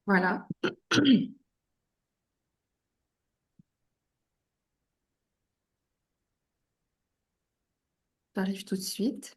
Voilà. J'arrive tout de suite.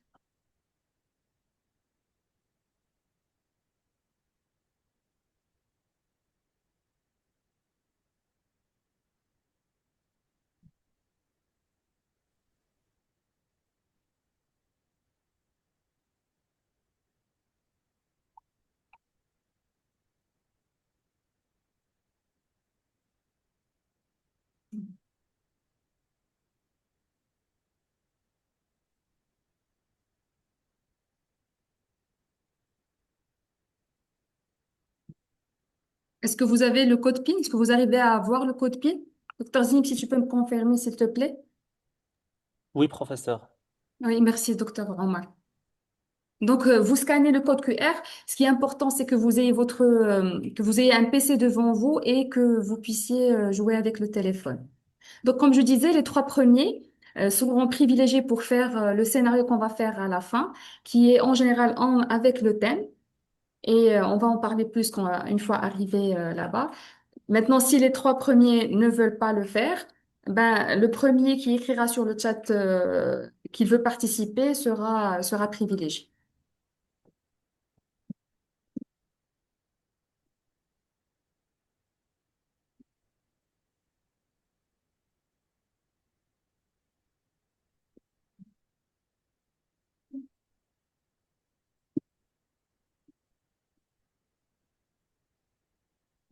Est-ce que vous avez le code PIN? Est-ce que vous arrivez à avoir le code PIN? Docteur Zim, si tu peux me confirmer, s'il te plaît. Oui, professeur. Oui, merci, docteur Omar. Donc, vous scannez le code QR. Ce qui est important, c'est que vous ayez que vous ayez un PC devant vous et que vous puissiez jouer avec le téléphone. Donc, comme je disais, les trois premiers seront privilégiés pour faire le scénario qu'on va faire à la fin, qui est en général avec le thème. Et on va en parler plus une fois arrivé là-bas. Maintenant, si les trois premiers ne veulent pas le faire, ben, le premier qui écrira sur le chat qu'il veut participer sera privilégié.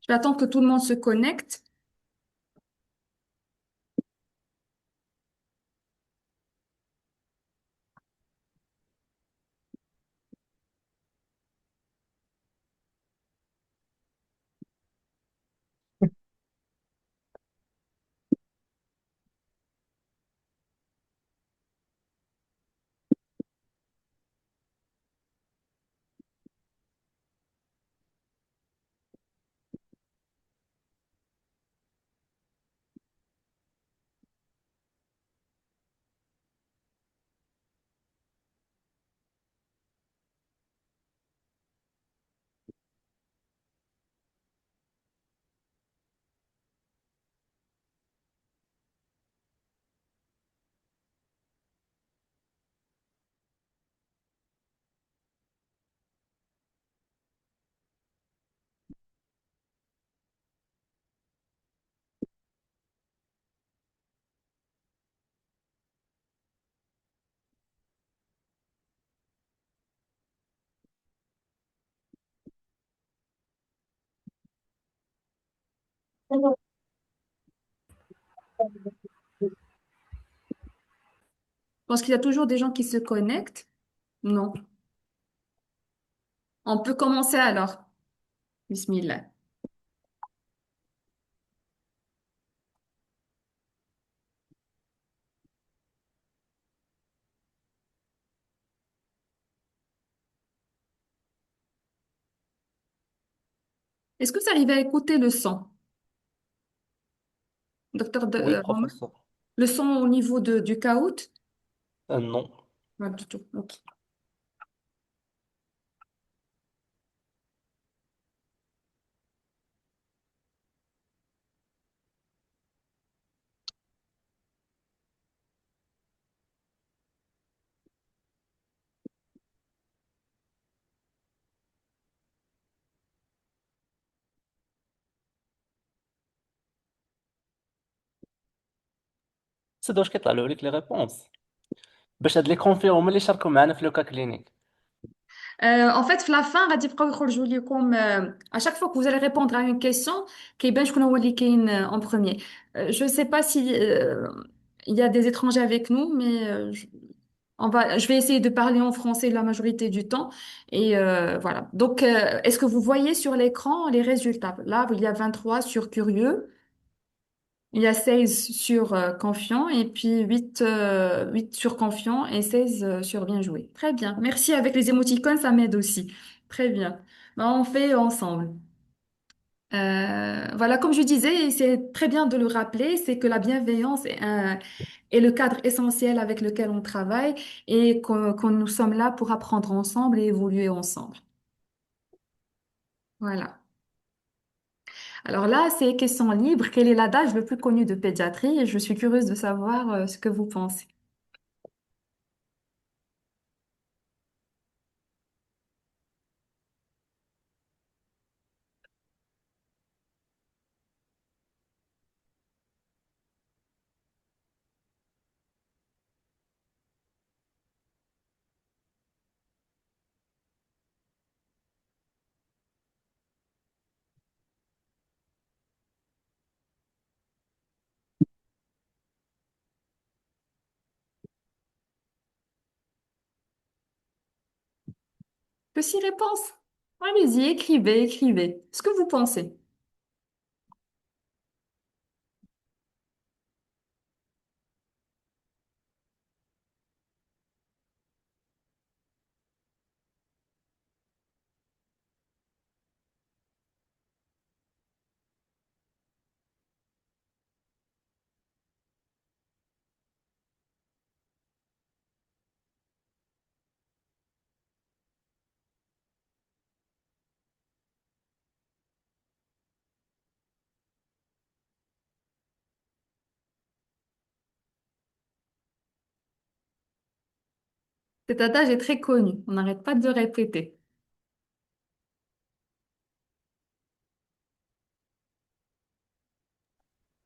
Je vais attendre que tout le monde se connecte. Je pense qu'il y a toujours des gens qui se connectent. Non. On peut commencer alors. Bismillah. Est-ce que vous arrivez à écouter le son, Oui, Romain? professeur. Le son au niveau du caout? Non. Pas du tout. Ok. C'est واش كيطلعوا لك les réponses باش هاد لي كونفيرم اللي شاركوا معنا في لوكا كلينيك. En fait, la fin, غادي يبقاو يخرجوا لكم à chaque fois que vous allez répondre à une question, كيبان شكون هو اللي كاين en premier. Je ne sais pas si il y a des étrangers avec nous, mais je vais essayer de parler en français la majorité du temps. Et voilà. Donc, est-ce que vous voyez sur l'écran les résultats? Là, il y a 23 sur curieux, il y a 16 sur confiant, et puis 8 sur confiant et 16 sur bien joué. Très bien. Merci. Avec les émoticônes, ça m'aide aussi. Très bien. Ben, on fait ensemble. Voilà, comme je disais, et c'est très bien de le rappeler, c'est que la bienveillance est le cadre essentiel avec lequel on travaille et que nous sommes là pour apprendre ensemble et évoluer ensemble. Voilà. Alors là, c'est question libre. Quel est l'adage le plus connu de pédiatrie? Et je suis curieuse de savoir ce que vous pensez. Que six réponses? Allez-y, écrivez, écrivez. Ce que vous pensez. Cet adage est très connu. On n'arrête pas de le répéter.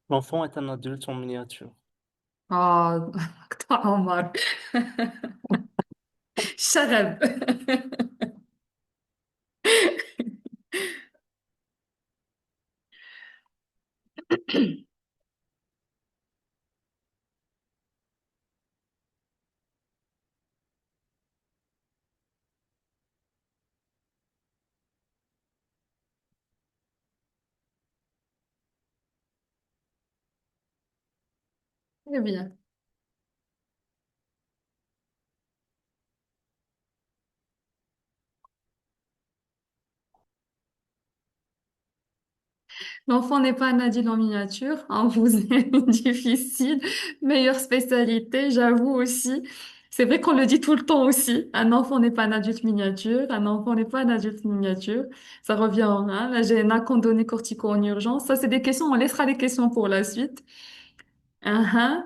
L'enfant est un adulte en miniature. Oh, toi, Omar. Charab. Très bien. L'enfant n'est pas un adulte en miniature. Hein, vous êtes difficile. Meilleure spécialité, j'avoue aussi. C'est vrai qu'on le dit tout le temps aussi. Un enfant n'est pas un adulte miniature. Un enfant n'est pas un adulte miniature. Ça revient en un. La GNA, condamné cortico en urgence. Ça, c'est des questions. On laissera les questions pour la suite. Uhum.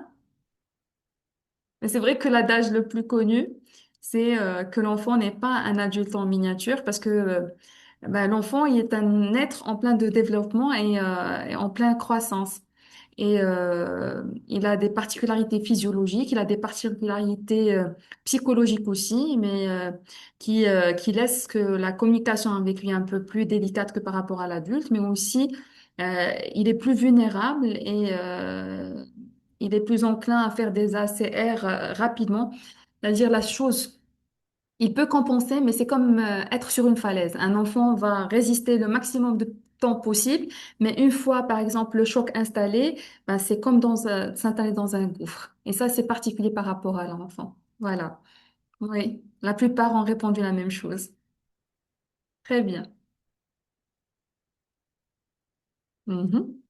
Mais c'est vrai que l'adage le plus connu, c'est que l'enfant n'est pas un adulte en miniature parce que ben, l'enfant il est un être en plein de développement et en pleine croissance. Et il a des particularités physiologiques, il a des particularités psychologiques aussi, mais qui laissent que la communication avec lui est un peu plus délicate que par rapport à l'adulte, mais aussi il est plus vulnérable et il est plus enclin à faire des ACR rapidement, c'est-à-dire la chose. Il peut compenser, mais c'est comme être sur une falaise. Un enfant va résister le maximum de temps possible, mais une fois, par exemple, le choc installé, ben, c'est comme s'installer dans un gouffre. Et ça, c'est particulier par rapport à l'enfant. Voilà. Oui, la plupart ont répondu la même chose. Très bien. Mhm.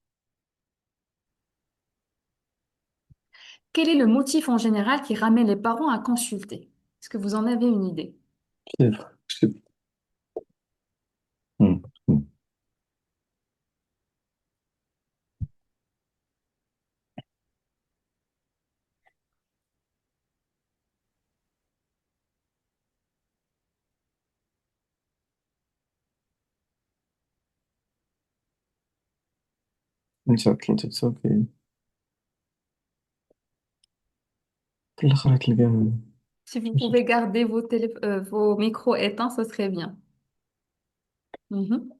Quel est le motif en général qui ramène les parents à consulter? Est-ce que vous en avez une idée? Fièvre, je sais pas. Hmm. انت تسوقي في الاخر تلقاه Si vous ماشي. pouvez garder vos micros éteints, ce serait bien. Mhm.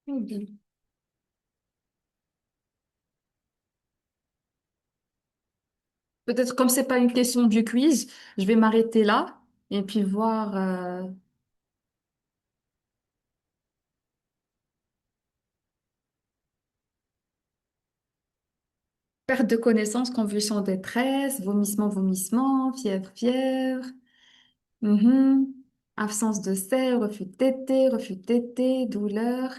Très bien. Peut-être comme c'est pas une question du quiz, je vais m'arrêter là et puis voir perte de connaissance, convulsion, détresse, vomissement, vomissement, fièvre, fièvre, mhm. Absence de sel, refus de téter, douleur,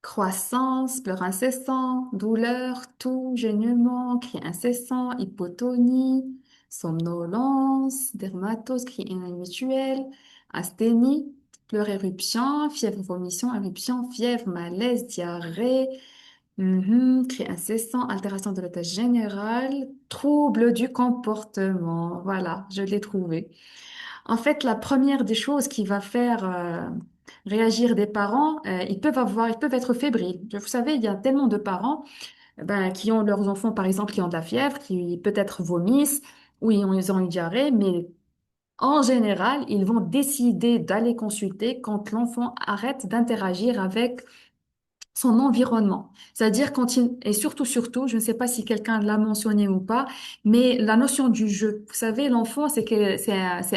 croissance, pleurs incessants, douleur, toux, gênement, cris incessants, hypotonie, somnolence, dermatose, cris inhabituels, asthénie, pleurs éruption, fièvre, vomission, éruption, fièvre, malaise, diarrhée, cris incessants, altération de l'état général, trouble du comportement. Voilà, je l'ai trouvé. En fait, la première des choses qui va faire réagir des parents, ils peuvent être fébriles. Vous savez, il y a tellement de parents ben, qui ont leurs enfants, par exemple, qui ont de la fièvre, qui peut-être vomissent ou ils ont une diarrhée, mais en général, ils vont décider d'aller consulter quand l'enfant arrête d'interagir avec son environnement. C'est-à-dire quand il, et surtout, je ne sais pas si quelqu'un l'a mentionné ou pas, mais la notion du jeu. Vous savez, l'enfant, c'est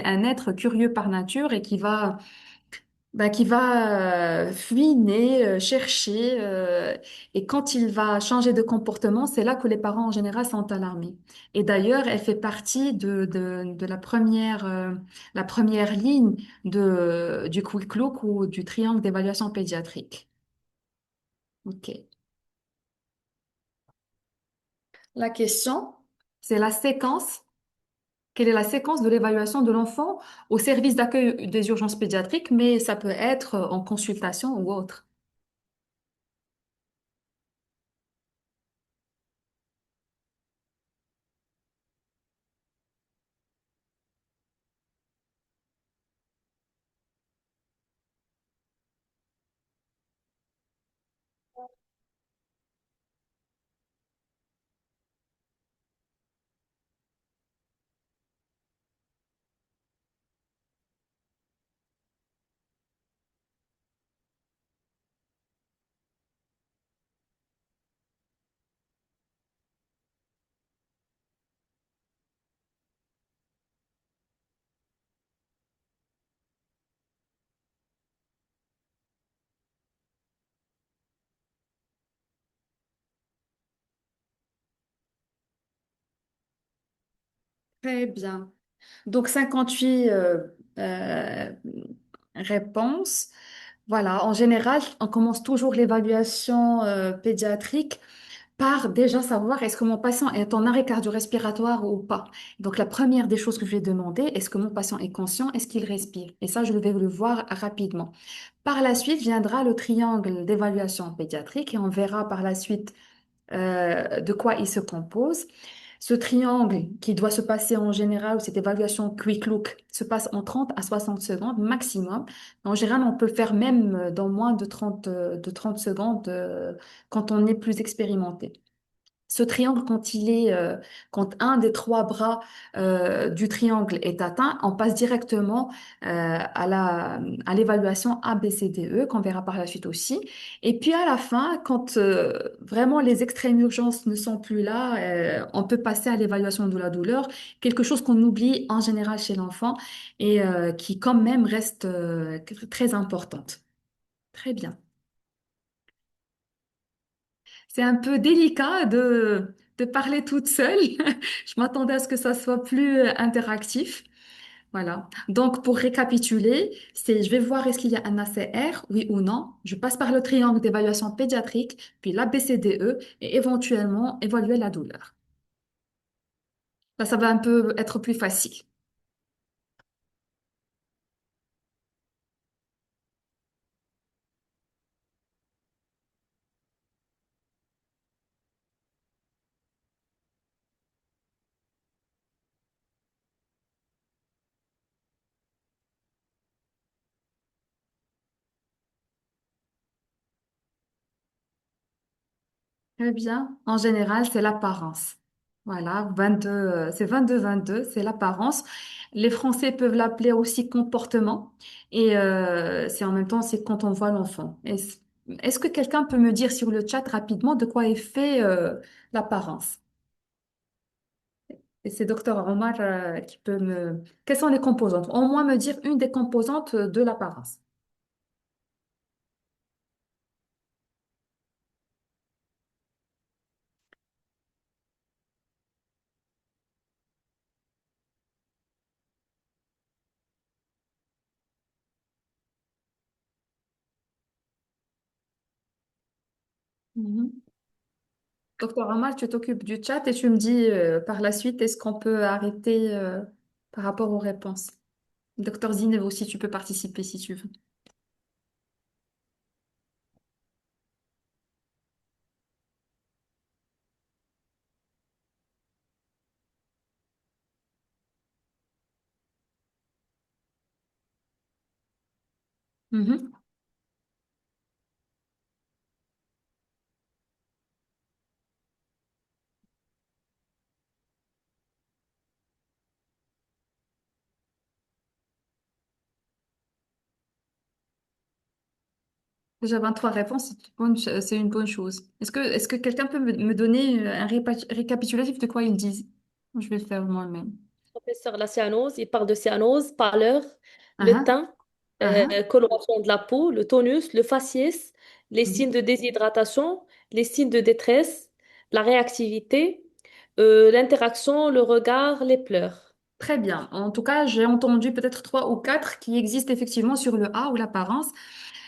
un être curieux par nature et qui va fouiner, chercher, et quand il va changer de comportement, c'est là que les parents en général sont alarmés. Et d'ailleurs, elle fait partie de la première ligne du Quick Look ou du triangle d'évaluation pédiatrique. Ok. La question, c'est la séquence. Quelle est la séquence de l'évaluation de l'enfant au service d'accueil des urgences pédiatriques, mais ça peut être en consultation ou autre. Très bien. Donc 58 euh, réponses. Voilà, en général, on commence toujours l'évaluation pédiatrique par déjà savoir est-ce que mon patient est en arrêt cardio-respiratoire ou pas. Donc la première des choses que je vais demander, est-ce que mon patient est conscient, est-ce qu'il respire? Et ça, je vais le voir rapidement. Par la suite viendra le triangle d'évaluation pédiatrique et on verra par la suite de quoi il se compose. Ce triangle qui doit se passer en général, ou cette évaluation quick look, se passe en 30 à 60 secondes maximum. En général, on peut le faire même dans moins de 30 secondes quand on est plus expérimenté. Ce triangle, quand un des trois bras du triangle est atteint, on passe directement à l'évaluation ABCDE, qu'on verra par la suite aussi. Et puis à la fin, quand vraiment les extrêmes urgences ne sont plus là, on peut passer à l'évaluation de la douleur, quelque chose qu'on oublie en général chez l'enfant et qui quand même reste très importante. Très bien. C'est un peu délicat de parler toute seule. Je m'attendais à ce que ça soit plus interactif. Voilà. Donc, pour récapituler, je vais voir est-ce qu'il y a un ACR, oui ou non. Je passe par le triangle d'évaluation pédiatrique, puis l'ABCDE et éventuellement évaluer la douleur. Là, ça va un peu être plus facile. Très bien. En général, c'est l'apparence. Voilà, 22, c'est 22-22, c'est l'apparence. Les Français peuvent l'appeler aussi comportement. Et c'est en même temps, c'est quand on voit l'enfant. Est-ce que quelqu'un peut me dire sur le chat rapidement de quoi est fait l'apparence? Et c'est docteur Omar qui peut me... Quelles sont les composantes? Au moins me dire une des composantes de l'apparence. Mhm. Docteur Omar, tu t'occupes du chat et tu me dis par la suite, est-ce qu'on peut arrêter par rapport aux réponses? Docteur Zineb aussi, tu peux participer si tu veux. Mhm. Déjà 23 réponses, c'est une bonne chose. Est-ce que quelqu'un peut me donner un récapitulatif de quoi ils disent? Je vais le faire moi-même. Professeur, la cyanose, il parle de cyanose, pâleur, Ah, le ah, teint, ah, coloration de la peau, le tonus, le faciès, les ah. signes de déshydratation, les signes de détresse, la réactivité, l'interaction, le regard, les pleurs. Très bien. En tout cas, j'ai entendu peut-être trois ou quatre qui existent effectivement sur le A ou l'apparence.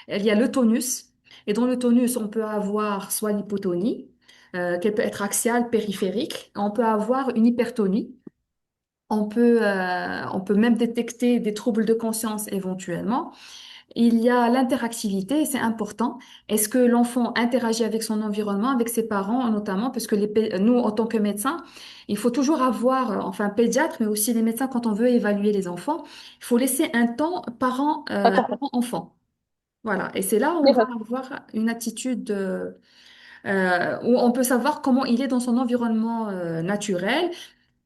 Il y a le tonus. Et dans le tonus, on peut avoir soit l'hypotonie, qui peut être axiale, périphérique. On peut avoir une hypertonie. On peut même détecter des troubles de conscience éventuellement. Il y a l'interactivité, c'est important. Est-ce que l'enfant interagit avec son environnement, avec ses parents notamment, parce que nous, en tant que médecins, il faut toujours avoir, enfin pédiatre, mais aussi les médecins, quand on veut évaluer les enfants, il faut laisser un temps parent-enfant. Voilà, et c'est là où on va D'accord. avoir une attitude où on peut savoir comment il est dans son environnement naturel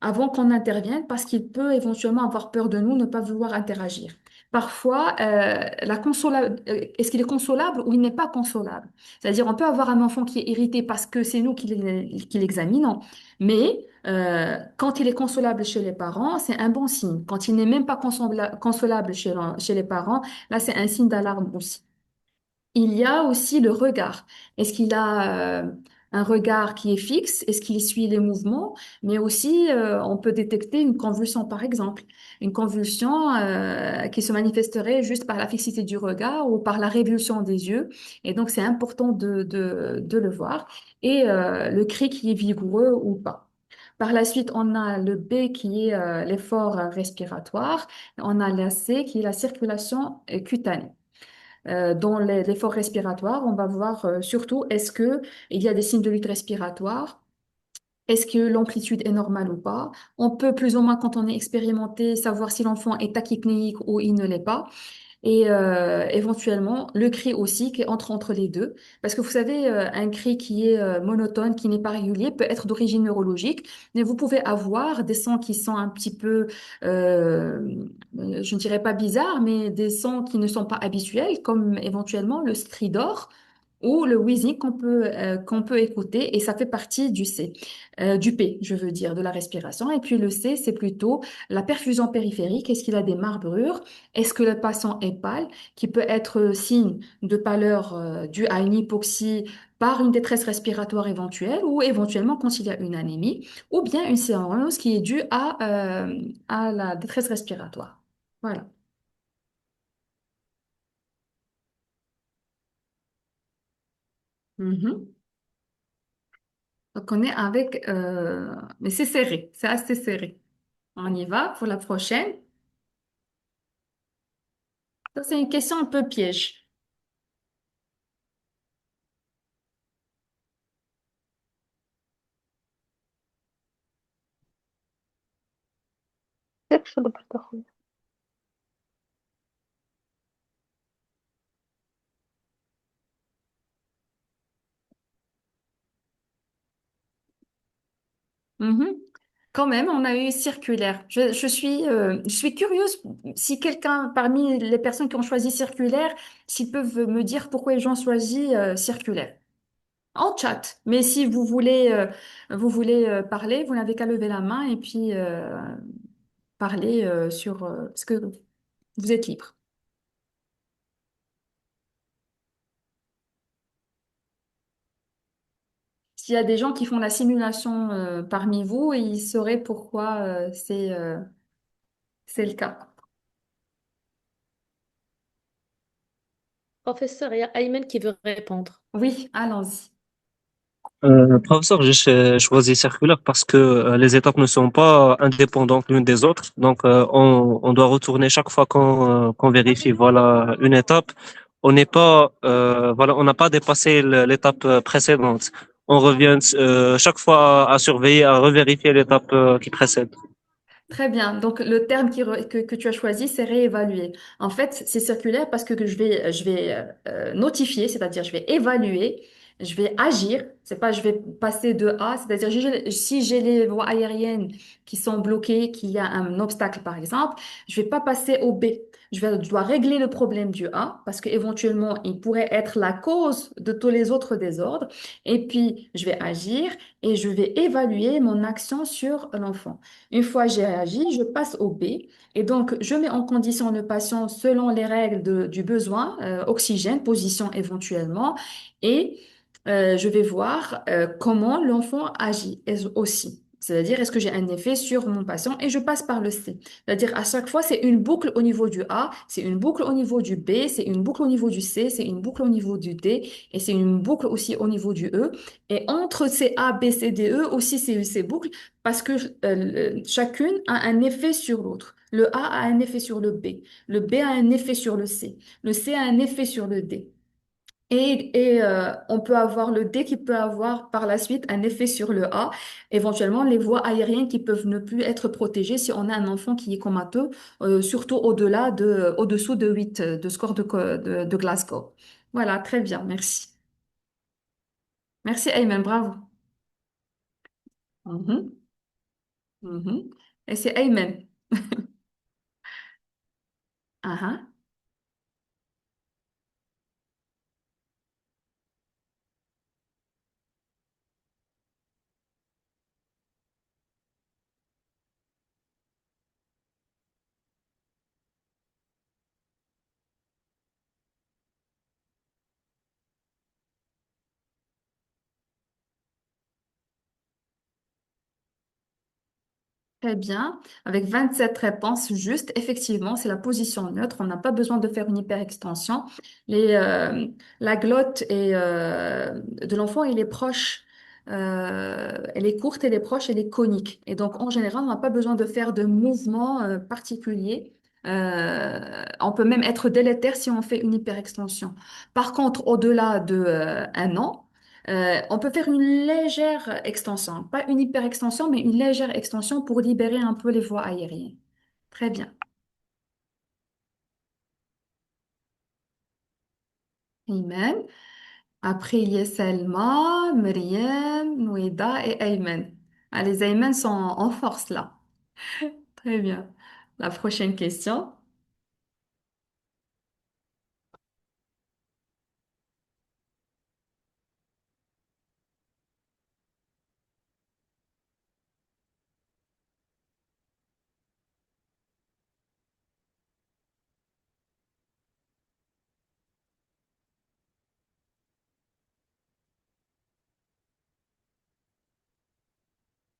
avant qu'on intervienne parce qu'il peut éventuellement avoir peur de nous, ne pas vouloir interagir. Parfois, est-ce qu'il est consolable ou il n'est pas consolable? C'est-à-dire, on peut avoir un enfant qui est irrité parce que c'est nous qui l'examinons, mais quand il est consolable chez les parents, c'est un bon signe. Quand il n'est même pas consolable chez les parents, là, c'est un signe d'alarme aussi. Il y a aussi le regard. Est-ce qu'il a un regard qui est fixe? Est-ce qu'il suit les mouvements? Mais aussi, on peut détecter une convulsion, par exemple. Une convulsion qui se manifesterait juste par la fixité du regard ou par la révulsion des yeux. Et donc, c'est important de le voir. Et le cri qui est vigoureux ou pas. Par la suite, on a le B qui est l'effort respiratoire. On a la C qui est la circulation cutanée. Dans l'effort respiratoire, on va voir surtout est-ce que il y a des signes de lutte respiratoire, est-ce que l'amplitude est normale ou pas. On peut plus ou moins, quand on est expérimenté, savoir si l'enfant est tachypnéique ou il ne l'est pas. Et éventuellement, le cri aussi qui entre les deux. Parce que vous savez, un cri qui est monotone, qui n'est pas régulier, peut être d'origine neurologique, mais vous pouvez avoir des sons qui sont un petit peu, je ne dirais pas bizarres, mais des sons qui ne sont pas habituels, comme éventuellement le stridor ou le wheezing qu'on peut écouter, et ça fait partie du C, du P, je veux dire, de la respiration. Et puis le C, c'est plutôt la perfusion périphérique. Est-ce qu'il a des marbrures? Est-ce que le patient est pâle, qui peut être signe de pâleur due à une hypoxie par une détresse respiratoire éventuelle ou éventuellement quand il y a une anémie, ou bien une cyanose qui est due à la détresse respiratoire. Voilà. Mhm. Donc on est avec... mais c'est serré, c'est assez serré. On y va pour la prochaine. Ça, c'est une question un peu piège. كيف شو بدك تاخذ؟ Mhm. Quand même, on a eu circulaire. Je suis curieuse si quelqu'un parmi les personnes qui ont choisi circulaire, s'ils peuvent me dire pourquoi ils ont choisi circulaire. En chat. Mais si vous voulez parler, vous n'avez qu'à lever la main et puis parler sur ce que vous êtes libre. S'il y a des gens qui font la simulation parmi vous, ils sauraient pourquoi c'est le cas. Professeur, il y a Ayman qui veut répondre. Oui, allons-y. Professeur, j'ai choisi circulaire parce que les étapes ne sont pas indépendantes l'une des autres. Donc, on doit retourner chaque fois qu'on vérifie, voilà, une étape. On n'est pas, voilà, on n'a pas dépassé l'étape précédente. On revient chaque fois à surveiller, à revérifier l'étape qui précède. Très bien. Donc, le terme que tu as choisi, c'est réévaluer. En fait, c'est circulaire parce que je vais notifier, c'est-à-dire je vais évaluer, je vais agir. C'est pas je vais passer de A, c'est-à-dire si j'ai les voies aériennes qui sont bloquées, qu'il y a un obstacle par exemple, je vais pas passer au B. Je dois régler le problème du A parce qu'éventuellement, il pourrait être la cause de tous les autres désordres. Et puis, je vais agir et je vais évaluer mon action sur l'enfant. Une fois j'ai agi, je passe au B et donc je mets en condition le patient selon les règles du besoin, oxygène, position éventuellement, et je vais voir comment l'enfant agit aussi. C'est-à-dire, est-ce que j'ai un effet sur mon patient et je passe par le C. C'est-à-dire, à chaque fois, c'est une boucle au niveau du A, c'est une boucle au niveau du B, c'est une boucle au niveau du C, c'est une boucle au niveau du D et c'est une boucle aussi au niveau du E. Et entre ces A, B, C, D, E aussi, ces boucles parce que chacune a un effet sur l'autre. Le A a un effet sur le B. Le B a un effet sur le C. Le C a un effet sur le D. On peut avoir le D qui peut avoir par la suite un effet sur le A, éventuellement les voies aériennes qui peuvent ne plus être protégées si on a un enfant qui est comateux, surtout au-dessous de 8 de score de Glasgow. Voilà, très bien, merci. Merci Ayman, bravo. Mhm, mhm. Et c'est Ayman. Ah, ah. Très bien. Avec 27 réponses justes, effectivement, c'est la position neutre. On n'a pas besoin de faire une hyperextension. Les, euh, la glotte de l'enfant, elle est proche. Elle est courte, elle est proche, elle est conique. Et donc, en général, on n'a pas besoin de faire de mouvements particuliers. On peut même être délétère si on fait une hyperextension. Par contre, au-delà de, 1 an, on peut faire une légère extension, pas une hyper extension, mais une légère extension pour libérer un peu les voies aériennes. Très bien. Iman. Après, il y a Selma, Myriam, Nouida et Ayman. Ah, les Ayman sont en force là. Très bien. La prochaine question.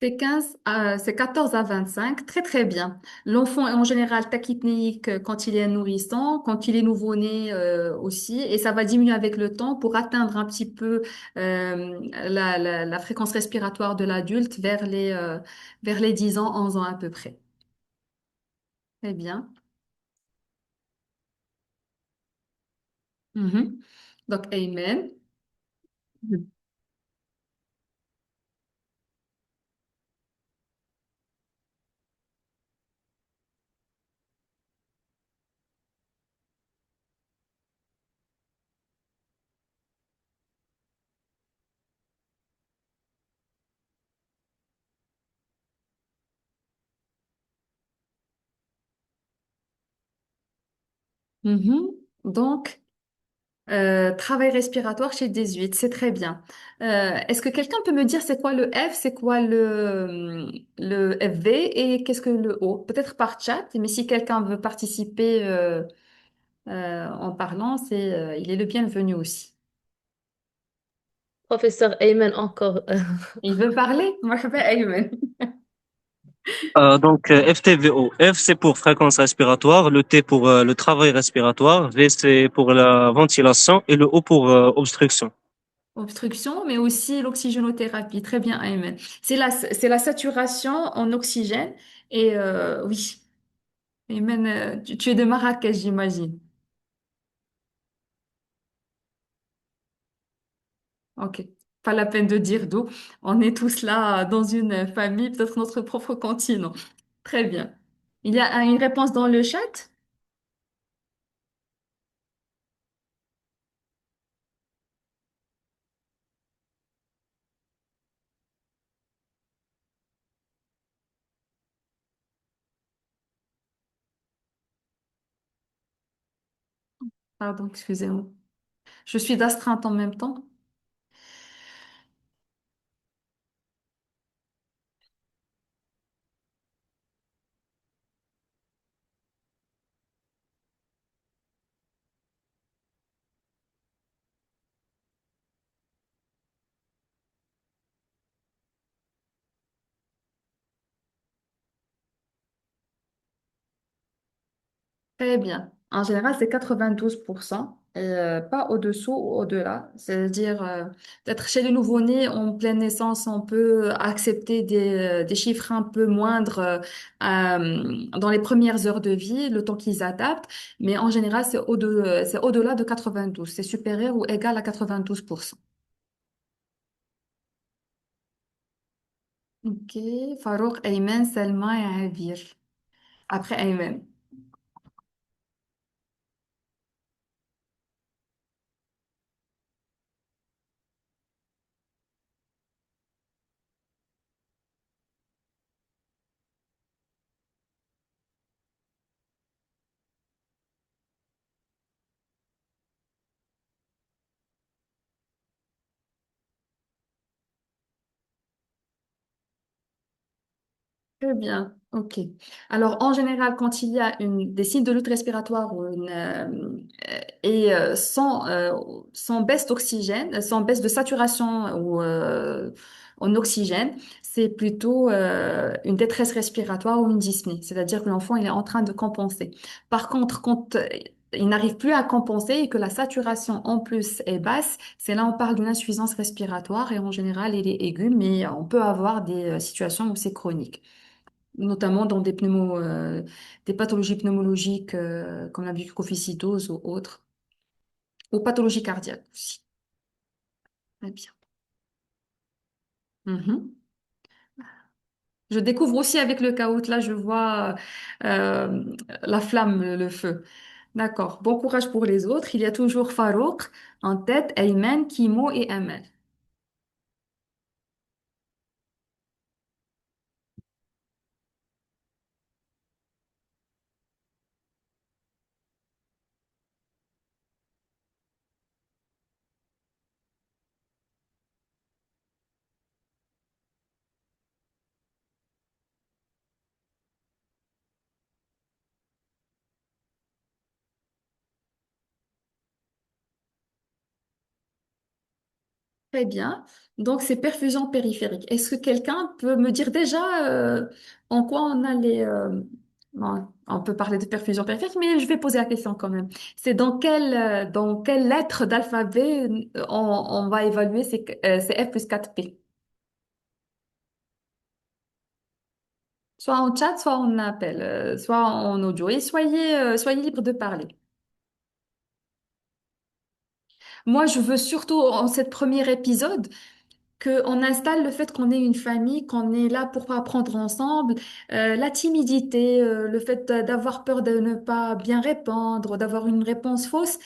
C'est 14 à 25, très très bien. L'enfant est en général tachypnéique quand il est nourrissant, quand il est nouveau-né aussi, et ça va diminuer avec le temps pour atteindre un petit peu la fréquence respiratoire de l'adulte vers les 10 ans, 11 ans à peu près. Très bien. Mhm. Donc, Amen. Mhm. Donc, travail respiratoire chez 18, c'est très bien. Est-ce que quelqu'un peut me dire c'est quoi le F, c'est quoi le FV et qu'est-ce que le O? Peut-être par chat, mais si quelqu'un veut participer en parlant, il est le bienvenu aussi. Professeur Ayman encore. Il veut parler? Marhaba, Ayman. FTVO. F, c'est pour fréquence respiratoire. Le T pour le travail respiratoire. V, c'est pour la ventilation. Et le O pour obstruction. Obstruction, mais aussi l'oxygénothérapie. Très bien, Ayman. C'est la saturation en oxygène. Et oui, Ayman, tu es de Marrakech, j'imagine. Ok. Pas la peine de dire d'où. On est tous là dans une famille, peut-être notre propre continent. Très bien. Il y a une réponse dans le chat? Pardon, excusez-moi. Je suis d'astreinte en même temps. Très bien. En général, c'est 92%, pas au-dessous ou au-delà. C'est-à-dire, peut-être chez les nouveau-nés, en pleine naissance, on peut accepter des chiffres un peu moindres dans les premières heures de vie, le temps qu'ils adaptent. Mais en général, c'est au-delà de 92. C'est supérieur ou égal à 92%. Ok. Farouk, Ayman, Selma et Avir. Après Ayman. Très bien, ok. Alors, en général, quand il y a des signes de lutte respiratoire sans baisse d'oxygène, sans baisse de saturation en oxygène, c'est plutôt une détresse respiratoire ou une dyspnée, c'est-à-dire que l'enfant il est en train de compenser. Par contre, quand il n'arrive plus à compenser et que la saturation en plus est basse, c'est là on parle d'une insuffisance respiratoire et en général, il est aigu, mais on peut avoir des situations où c'est chronique, notamment dans des pathologies pneumologiques comme la mucoviscidose ou autres, ou pathologies cardiaques aussi. Très bien. Mhm. Je découvre aussi avec le caout, là, je vois la flamme, le feu. D'accord. Bon courage pour les autres. Il y a toujours Farouk en tête, Ayman, Kimo et Amal. Très bien. Donc, c'est perfusion périphérique. Est-ce que quelqu'un peut me dire déjà en quoi on a bon, on peut parler de perfusion périphérique, mais je vais poser la question quand même. C'est dans quelle lettre d'alphabet on va évaluer ces F plus 4P? Soit en chat, soit en appel, soit en audio. Et soyez libre de parler. Moi, je veux surtout, en cette premier épisode, qu'on installe le fait qu'on est une famille, qu'on est là pour apprendre ensemble, la timidité, le fait d'avoir peur de ne pas bien répondre, d'avoir une réponse fausse.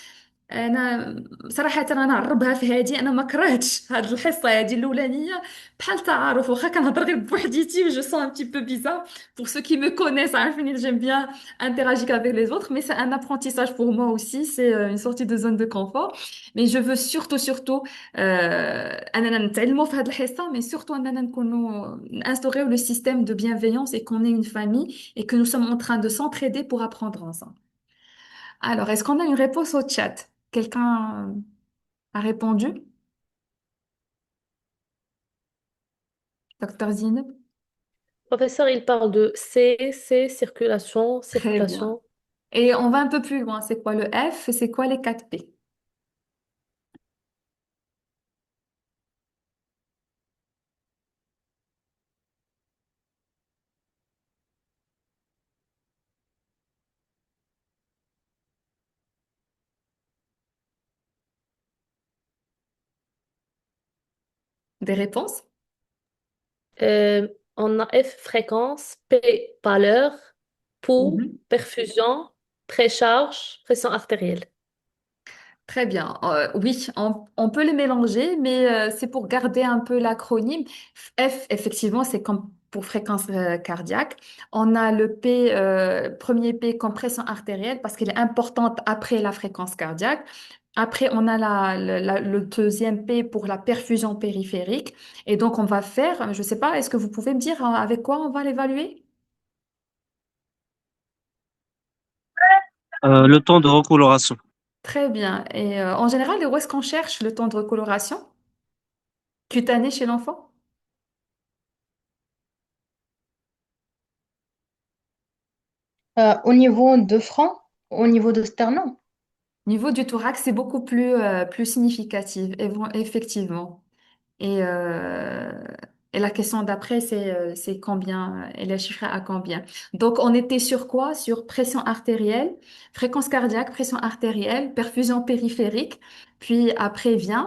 انا صراحه انا نعربها في هادي، انا ما كرهتش هاد الحصه هادي الاولانيه، بحال تعارف واخا كنهضر غير بوحديتي و جو سون un petit peu bizarre. Pour ceux qui me connaissent عارفين j'aime bien interagir avec les autres, mais c'est un apprentissage pour moi aussi, c'est une sortie de zone de confort. Mais je veux surtout اننا نتعلموا في هاد الحصه، mais surtout اننا نكونوا instaurer le système de bienveillance et qu'on est une famille et que nous sommes en train de s'entraider pour apprendre ensemble. Alors, est-ce qu'on a une réponse au chat? Quelqu'un a répondu? Docteur Zineb? Professeur, il parle de C, circulation, Très bien. circulation. Et on va un peu plus loin. C'est quoi le F et c'est quoi les 4 P? Des réponses? On a F, fréquence, P, pâleur, pouls, Mhm. perfusion, précharge, pression artérielle. Très bien. Oui, on peut les mélanger, mais c'est pour garder un peu l'acronyme. F, effectivement, c'est comme pour fréquence cardiaque. On a le P, premier P comme pression artérielle parce qu'elle est importante après la fréquence cardiaque. Après, on a le deuxième P pour la perfusion périphérique. Et donc, on va faire, je ne sais pas, est-ce que vous pouvez me dire avec quoi on va l'évaluer? Le temps de recoloration. Très bien. Et en général, où est-ce qu'on cherche le temps de recoloration cutané chez l'enfant? Au niveau de front, au niveau de sternum. Niveau du thorax, c'est beaucoup plus significatif, effectivement. Et, euh, et la question d'après, c'est combien, elle est chiffrée à combien. Donc, on était sur quoi? Sur pression artérielle, fréquence cardiaque, pression artérielle, perfusion périphérique. Puis après vient,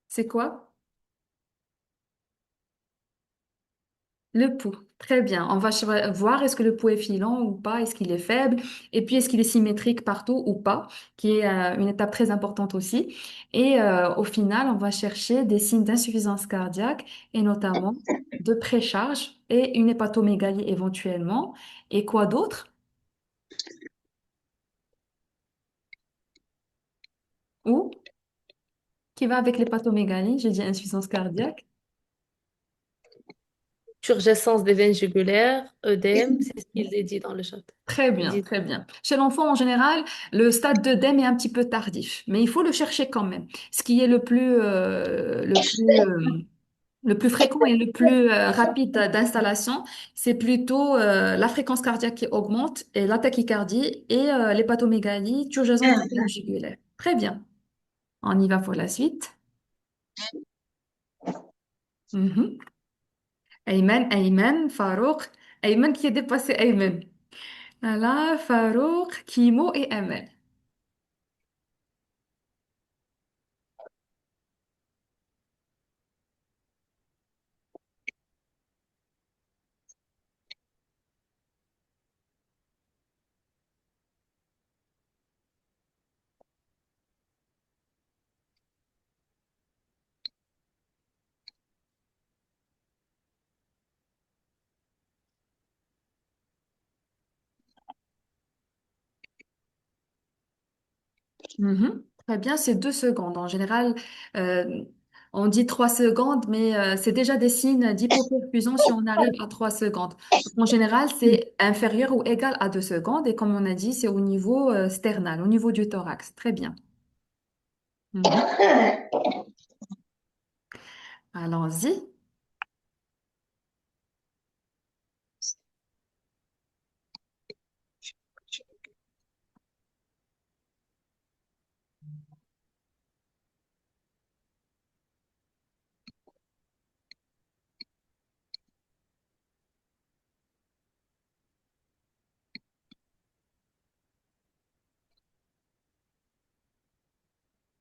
c'est quoi? Le pouls. Très bien. On va voir est-ce que le pouls est filant ou pas, est-ce qu'il est faible, et puis est-ce qu'il est symétrique partout ou pas, qui est une étape très importante aussi. Et au final, on va chercher des signes d'insuffisance cardiaque et notamment de précharge et une hépatomégalie éventuellement. Et quoi d'autre? Ou qui va avec l'hépatomégalie? J'ai dit insuffisance cardiaque. Turgescence des veines jugulaires, œdème, c'est ce qu'il est dit dans le chat. Très Il bien, dit très bien. Chez l'enfant, en général, le stade d'œdème est un petit peu tardif, mais il faut le chercher quand même. Ce qui est le plus fréquent et le plus rapide d'installation, c'est plutôt la fréquence cardiaque qui augmente et la tachycardie et l'hépatomégalie, turgescence des veines jugulaires. Très bien. On y va pour la suite. Mhm. Ayman, Ayman, Farouk. Ayman qui est dépassé Ayman. Voilà, Farouk, Kimo et Amal. Mhm. Très bien, c'est 2 secondes. En général, euh, on dit 3 secondes, mais c'est déjà des signes d'hypoperfusion si on arrive à 3 secondes. Donc, en général, c'est inférieur ou égal à 2 secondes. Et comme on a dit, c'est au niveau sternal, au niveau du thorax. Très bien. Mhm. Allons-y.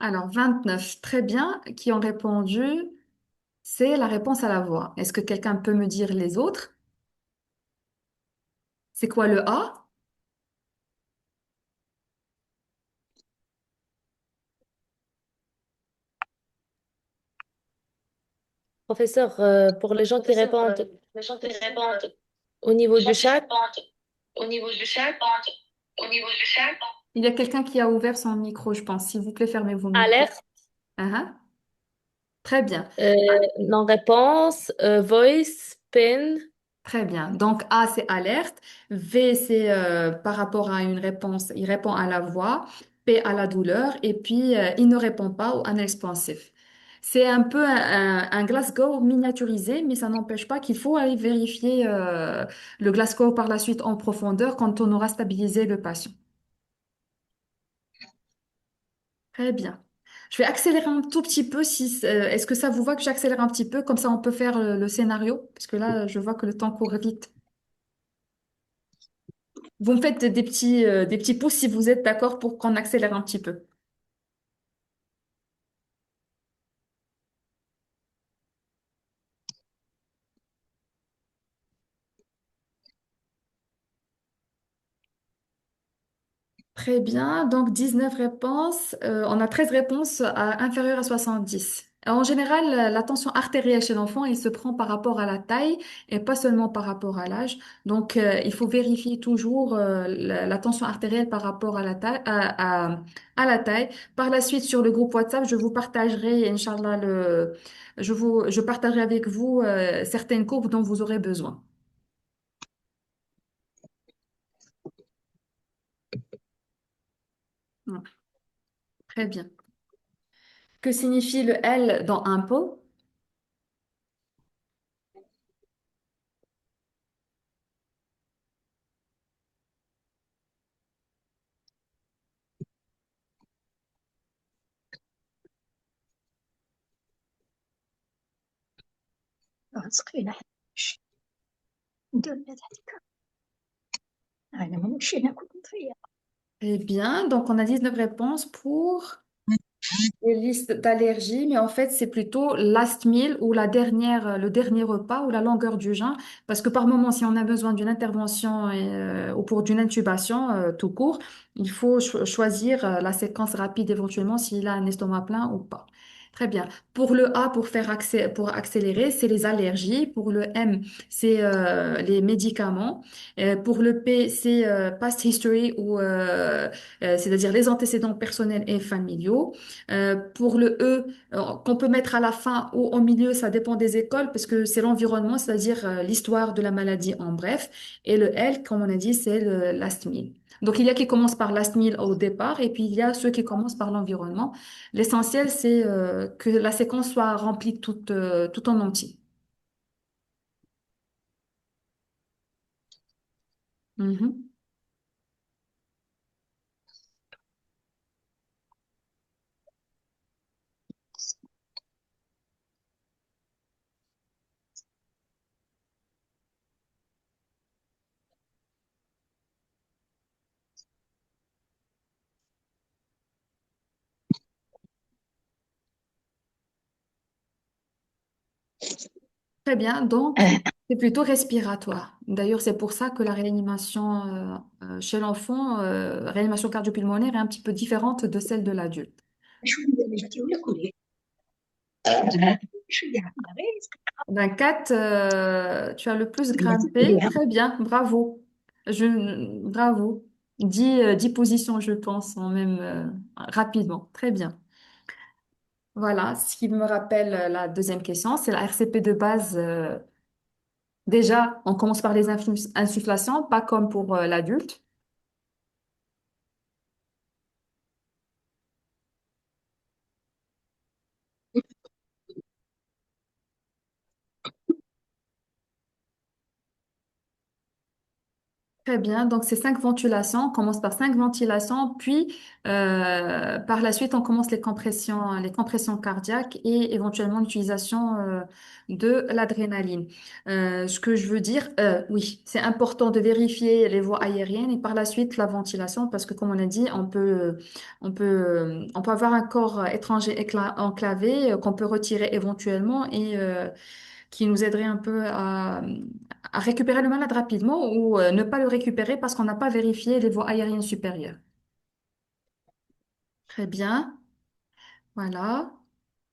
Alors, 29. Très bien. Qui ont répondu? C'est la réponse à la voix. Est-ce que quelqu'un peut me dire les autres? C'est quoi le A? Professeur, pour les gens qui répondent au niveau du chat, Il y a quelqu'un qui a ouvert son micro, je pense. S'il vous plaît, fermez vos micros. alerte, Ah, ah. Très bien. euh, non-réponse, voice, pen. Très bien. Donc A, c'est alerte. V, c'est par rapport à une réponse. Il répond à la voix. P, à la douleur. Et puis, il ne répond pas ou un expansif. C'est un peu un Glasgow miniaturisé, mais ça n'empêche pas qu'il faut aller vérifier le Glasgow par la suite en profondeur quand on aura stabilisé le patient. Très bien. Je vais accélérer un tout petit peu. Si, est-ce que ça vous va que j'accélère un petit peu? Comme ça, on peut faire le scénario. Parce que là, je vois que le temps court vite. Vous me faites des petits pouces si vous êtes d'accord pour qu'on accélère un petit peu. Très bien. Donc, 19 réponses. On a 13 réponses inférieures à 70. En général, la tension artérielle chez l'enfant, il se prend par rapport à la taille et pas seulement par rapport à l'âge. Donc, il faut vérifier toujours la tension artérielle par rapport à la taille, à la taille. Par la suite, sur le groupe WhatsApp, je vous partagerai, Inch'Allah, je partagerai avec vous certaines courbes dont vous aurez besoin. Voilà. Très bien. Que signifie le L dans un pot? Eh bien, donc on a 19 réponses pour les listes d'allergies, mais en fait, c'est plutôt last meal ou le dernier repas ou la longueur du jeûne. Parce que par moment, si on a besoin d'une intervention ou pour d'une intubation tout court, il faut choisir la séquence rapide éventuellement s'il a un estomac plein ou pas. Très bien. Pour le A, pour accélérer, c'est les allergies. Pour le M, c'est les médicaments. Pour le P, c'est past history c'est-à-dire les antécédents personnels et familiaux. Pour le E, qu'on peut mettre à la fin ou au milieu, ça dépend des écoles, parce que c'est l'environnement, c'est-à-dire l'histoire de la maladie en bref. Et le L, comme on a dit, c'est le last meal. Donc, il y a qui commencent par last meal au départ, et puis il y a ceux qui commencent par l'environnement. L'essentiel, c'est que la séquence soit remplie tout en entier. Mhm. Très bien, donc c'est plutôt respiratoire. D'ailleurs, c'est pour ça que la réanimation chez l'enfant, réanimation cardiopulmonaire est un petit peu différente de celle de l'adulte. 24, tu as le plus grimpé. Très bien, bravo. Bravo. 10 positions, je pense, en même rapidement. Très bien. Voilà, ce qui me rappelle la deuxième question, c'est la RCP de base. Déjà, on commence par les insufflations, pas comme pour l'adulte. Très bien, donc c'est 5 ventilations. On commence par 5 ventilations, puis par la suite, on commence les compressions cardiaques et éventuellement l'utilisation de l'adrénaline. Ce que je veux dire, oui, c'est important de vérifier les voies aériennes et par la suite la ventilation, parce que comme on a dit, on peut avoir un corps étranger enclavé qu'on peut retirer éventuellement et qui nous aiderait un peu à récupérer le malade rapidement ou ne pas le récupérer parce qu'on n'a pas vérifié les voies aériennes supérieures. Très bien. Voilà.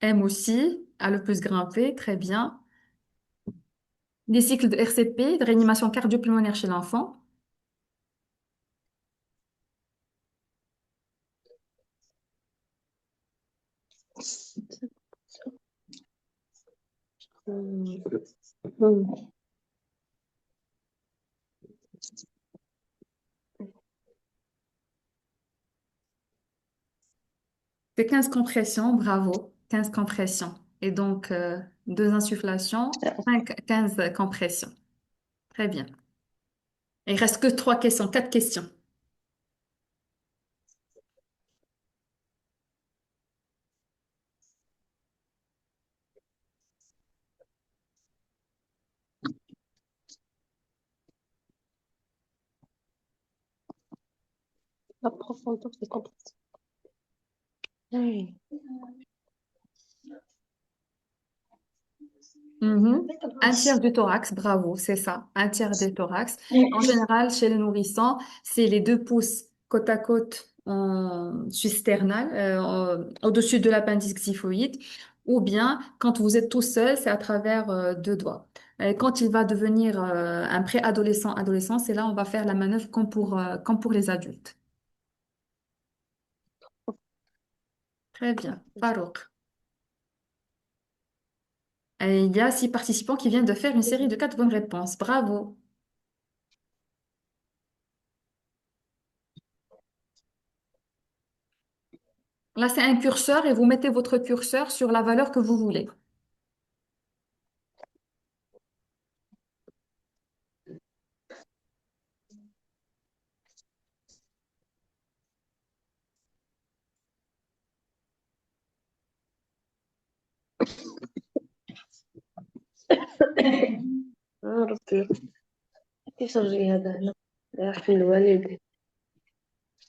M aussi, a le plus grimpé. Très bien. Des cycles de RCP, de réanimation cardio-pulmonaire chez l'enfant. Hmm. Hmm. C'est 15 compressions, bravo. 15 compressions. Et donc, deux insufflations, 15 compressions. Très bien. Il reste que trois questions, quatre questions. La profondeur des compressions. Oui. Mhm. Un tiers du thorax, bravo, c'est ça, un tiers du thorax. En général, chez les nourrissons, c'est les deux pouces côte à côte en sternal, au-dessus de l'appendice xiphoïde, ou bien quand vous êtes tout seul, c'est à travers deux doigts. Et quand il va devenir un préadolescent, adolescent, c'est là on va faire la manœuvre comme pour les adultes. Très bien. Farouk. Et il y a six participants qui viennent de faire une série de quatre bonnes réponses. Bravo. Là, c'est un curseur et vous mettez votre curseur sur la valeur que vous voulez. ربي كيفاش جاي هذا هنا راح الوالد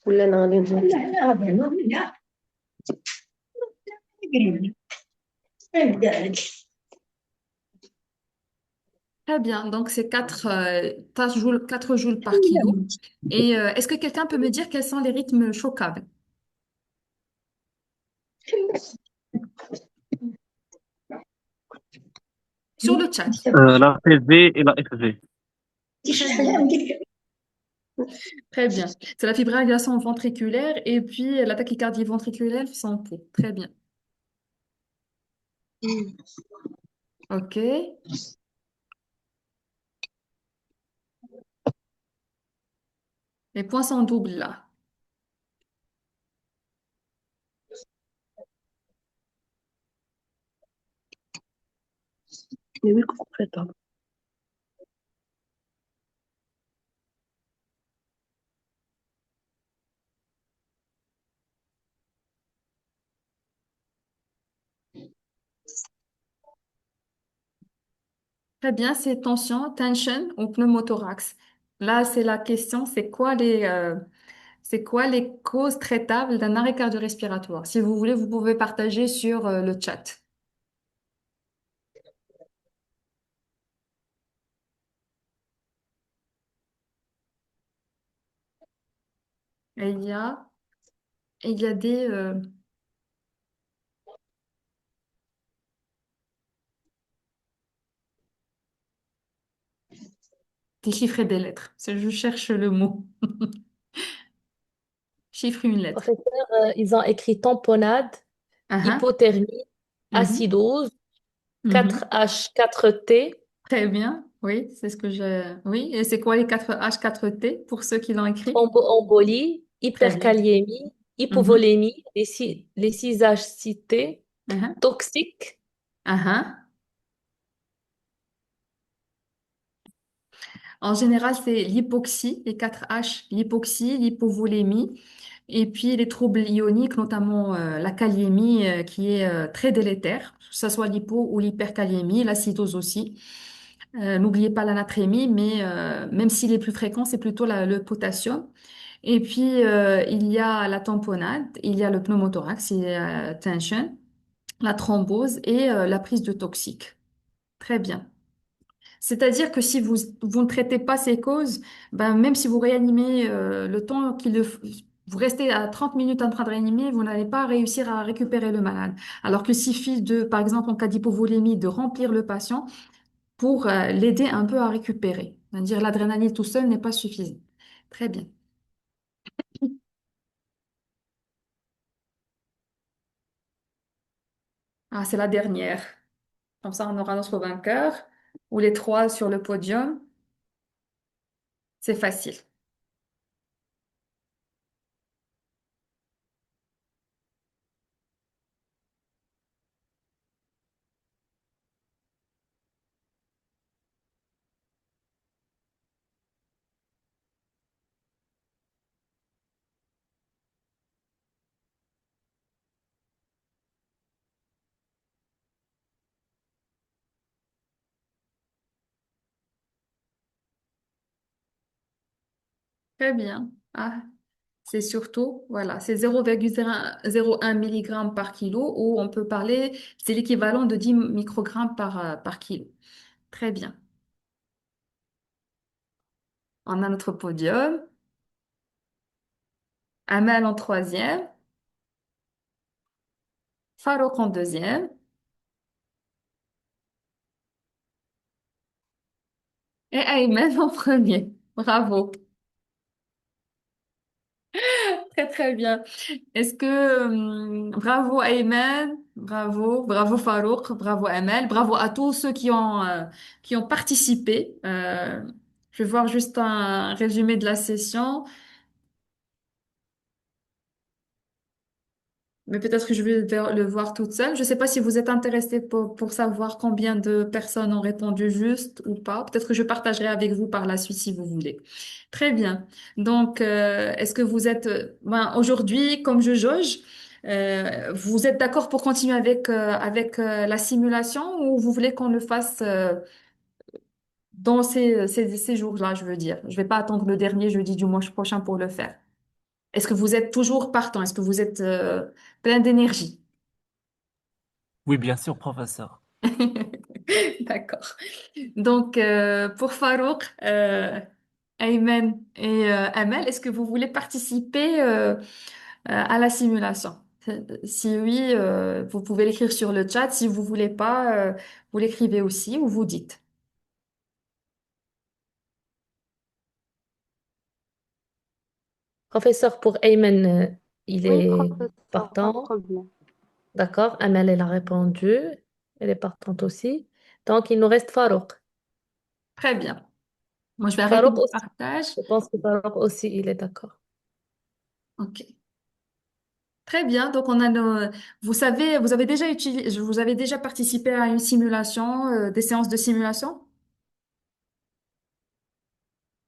ولا انا غادي نموت. Très bien. Donc, c'est 4 joules, 4 joules par kilo. Et est-ce que quelqu'un peut me dire quels sont les rythmes chocables? Sur le chat. La PV et la FV. Très bien. Très bien. C'est la fibrillation ventriculaire et puis la tachycardie ventriculaire santé. Très bien. OK. Les points sont doubles là. Mais oui, complètement. Très bien. C'est tension ou pneumothorax. Là, c'est la question, c'est quoi les causes traitables d'un arrêt cardio-respiratoire? Si vous voulez, vous pouvez partager sur le chat. Et il y a des chiffres et des lettres. Je cherche le mot. Chiffre une lettre. Professeur, ils ont écrit tamponnade, Ah, ah. hypothermie, Mhm, acidose, mhm. 4H4T, Très bien. Oui, c'est ce que j'ai. Oui, et c'est quoi les 4H, 4T pour ceux qui l'ont écrit? thromboembolie, Très bien. hyperkaliémie, Mhm. hypovolémie, les 6H cités, Ah, ah. toxique. Ah, ah. En général, c'est l'hypoxie, les 4H, l'hypoxie, l'hypovolémie, et puis les troubles ioniques, notamment la kaliémie, qui est très délétère, que ce soit l'hypo ou l'hyperkaliémie, l'acidose aussi. N'oubliez pas la natrémie, mais même s'il est plus fréquent, c'est plutôt le potassium. Et puis, il y a la tamponnade, il y a le pneumothorax, il y a tension, la thrombose et la prise de toxiques. Très bien. C'est-à-dire que si vous ne traitez pas ces causes, ben, même si vous réanimez le temps vous restez à 30 minutes en train de réanimer, vous n'allez pas réussir à récupérer le malade. Alors qu'il suffit de, par exemple, en cas d'hypovolémie, de remplir le patient pour l'aider un peu à récupérer. C'est-à-dire l'adrénaline tout seul n'est pas suffisant. Très bien. Ah, c'est la dernière. Comme ça, on aura notre vainqueur ou les trois sur le podium. C'est facile. Très bien. Ah, c'est surtout, voilà, c'est 0,01 mg par kilo ou on peut parler, c'est l'équivalent de 10 microgrammes par kilo. Très bien. On a notre podium. Amal en troisième, Farouk en deuxième et Ayman en premier. Bravo. Très très bien. Est-ce que bravo Ayman, bravo Farouk, bravo Amal, bravo à tous ceux qui ont participé. Je vais voir juste un résumé de la session. Mais peut-être que je vais le voir toute seule. Je ne sais pas si vous êtes intéressé pour savoir combien de personnes ont répondu juste ou pas. Peut-être que je partagerai avec vous par la suite si vous voulez. Très bien. Donc, est-ce que vous êtes, ben, aujourd'hui, comme je jauge, vous êtes d'accord pour continuer avec la simulation ou vous voulez qu'on le fasse dans ces jours-là, je veux dire. Je ne vais pas attendre le dernier jeudi du mois prochain pour le faire. Est-ce que vous êtes toujours partant? Est-ce que vous êtes plein d'énergie? Oui, bien sûr, professeur. D'accord. Donc, pour Farouk, Ayman et Amel, est-ce que vous voulez participer à la simulation? Si oui, vous pouvez l'écrire sur le chat. Si vous voulez pas, vous l'écrivez aussi ou vous dites. Professeur, pour Ayman, il Oui, est professeur, pas de partant. problème. D'accord. Amal, elle a répondu. Elle est partante aussi. Donc, il nous reste Farouk. Très bien. Moi, je vais arrêter Farouk le aussi. partage. Je pense que Farouk aussi, il est d'accord. OK. Très bien. Donc, vous savez, vous avez déjà participé à une simulation, des séances de simulation?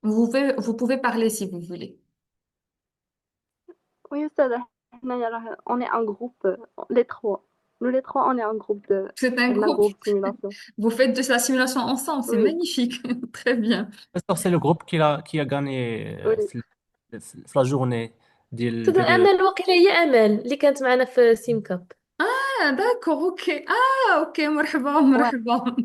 Vous pouvez parler si vous voulez. Oui, Oustaz, on est un groupe, les trois. Nous, les trois, on est un groupe C'est un un groupe. groupe simulation. Vous faites de la simulation ensemble. C'est Oui, magnifique. Très bien. Professeur, c'est le groupe qui a gagné oui. في la journée تظن ديال أمل وقيلة هي أمل اللي كانت معنا في سيم كاب. Ah, d'accord. OK. Ah, OK. مرحبا Ouais. مرحبا.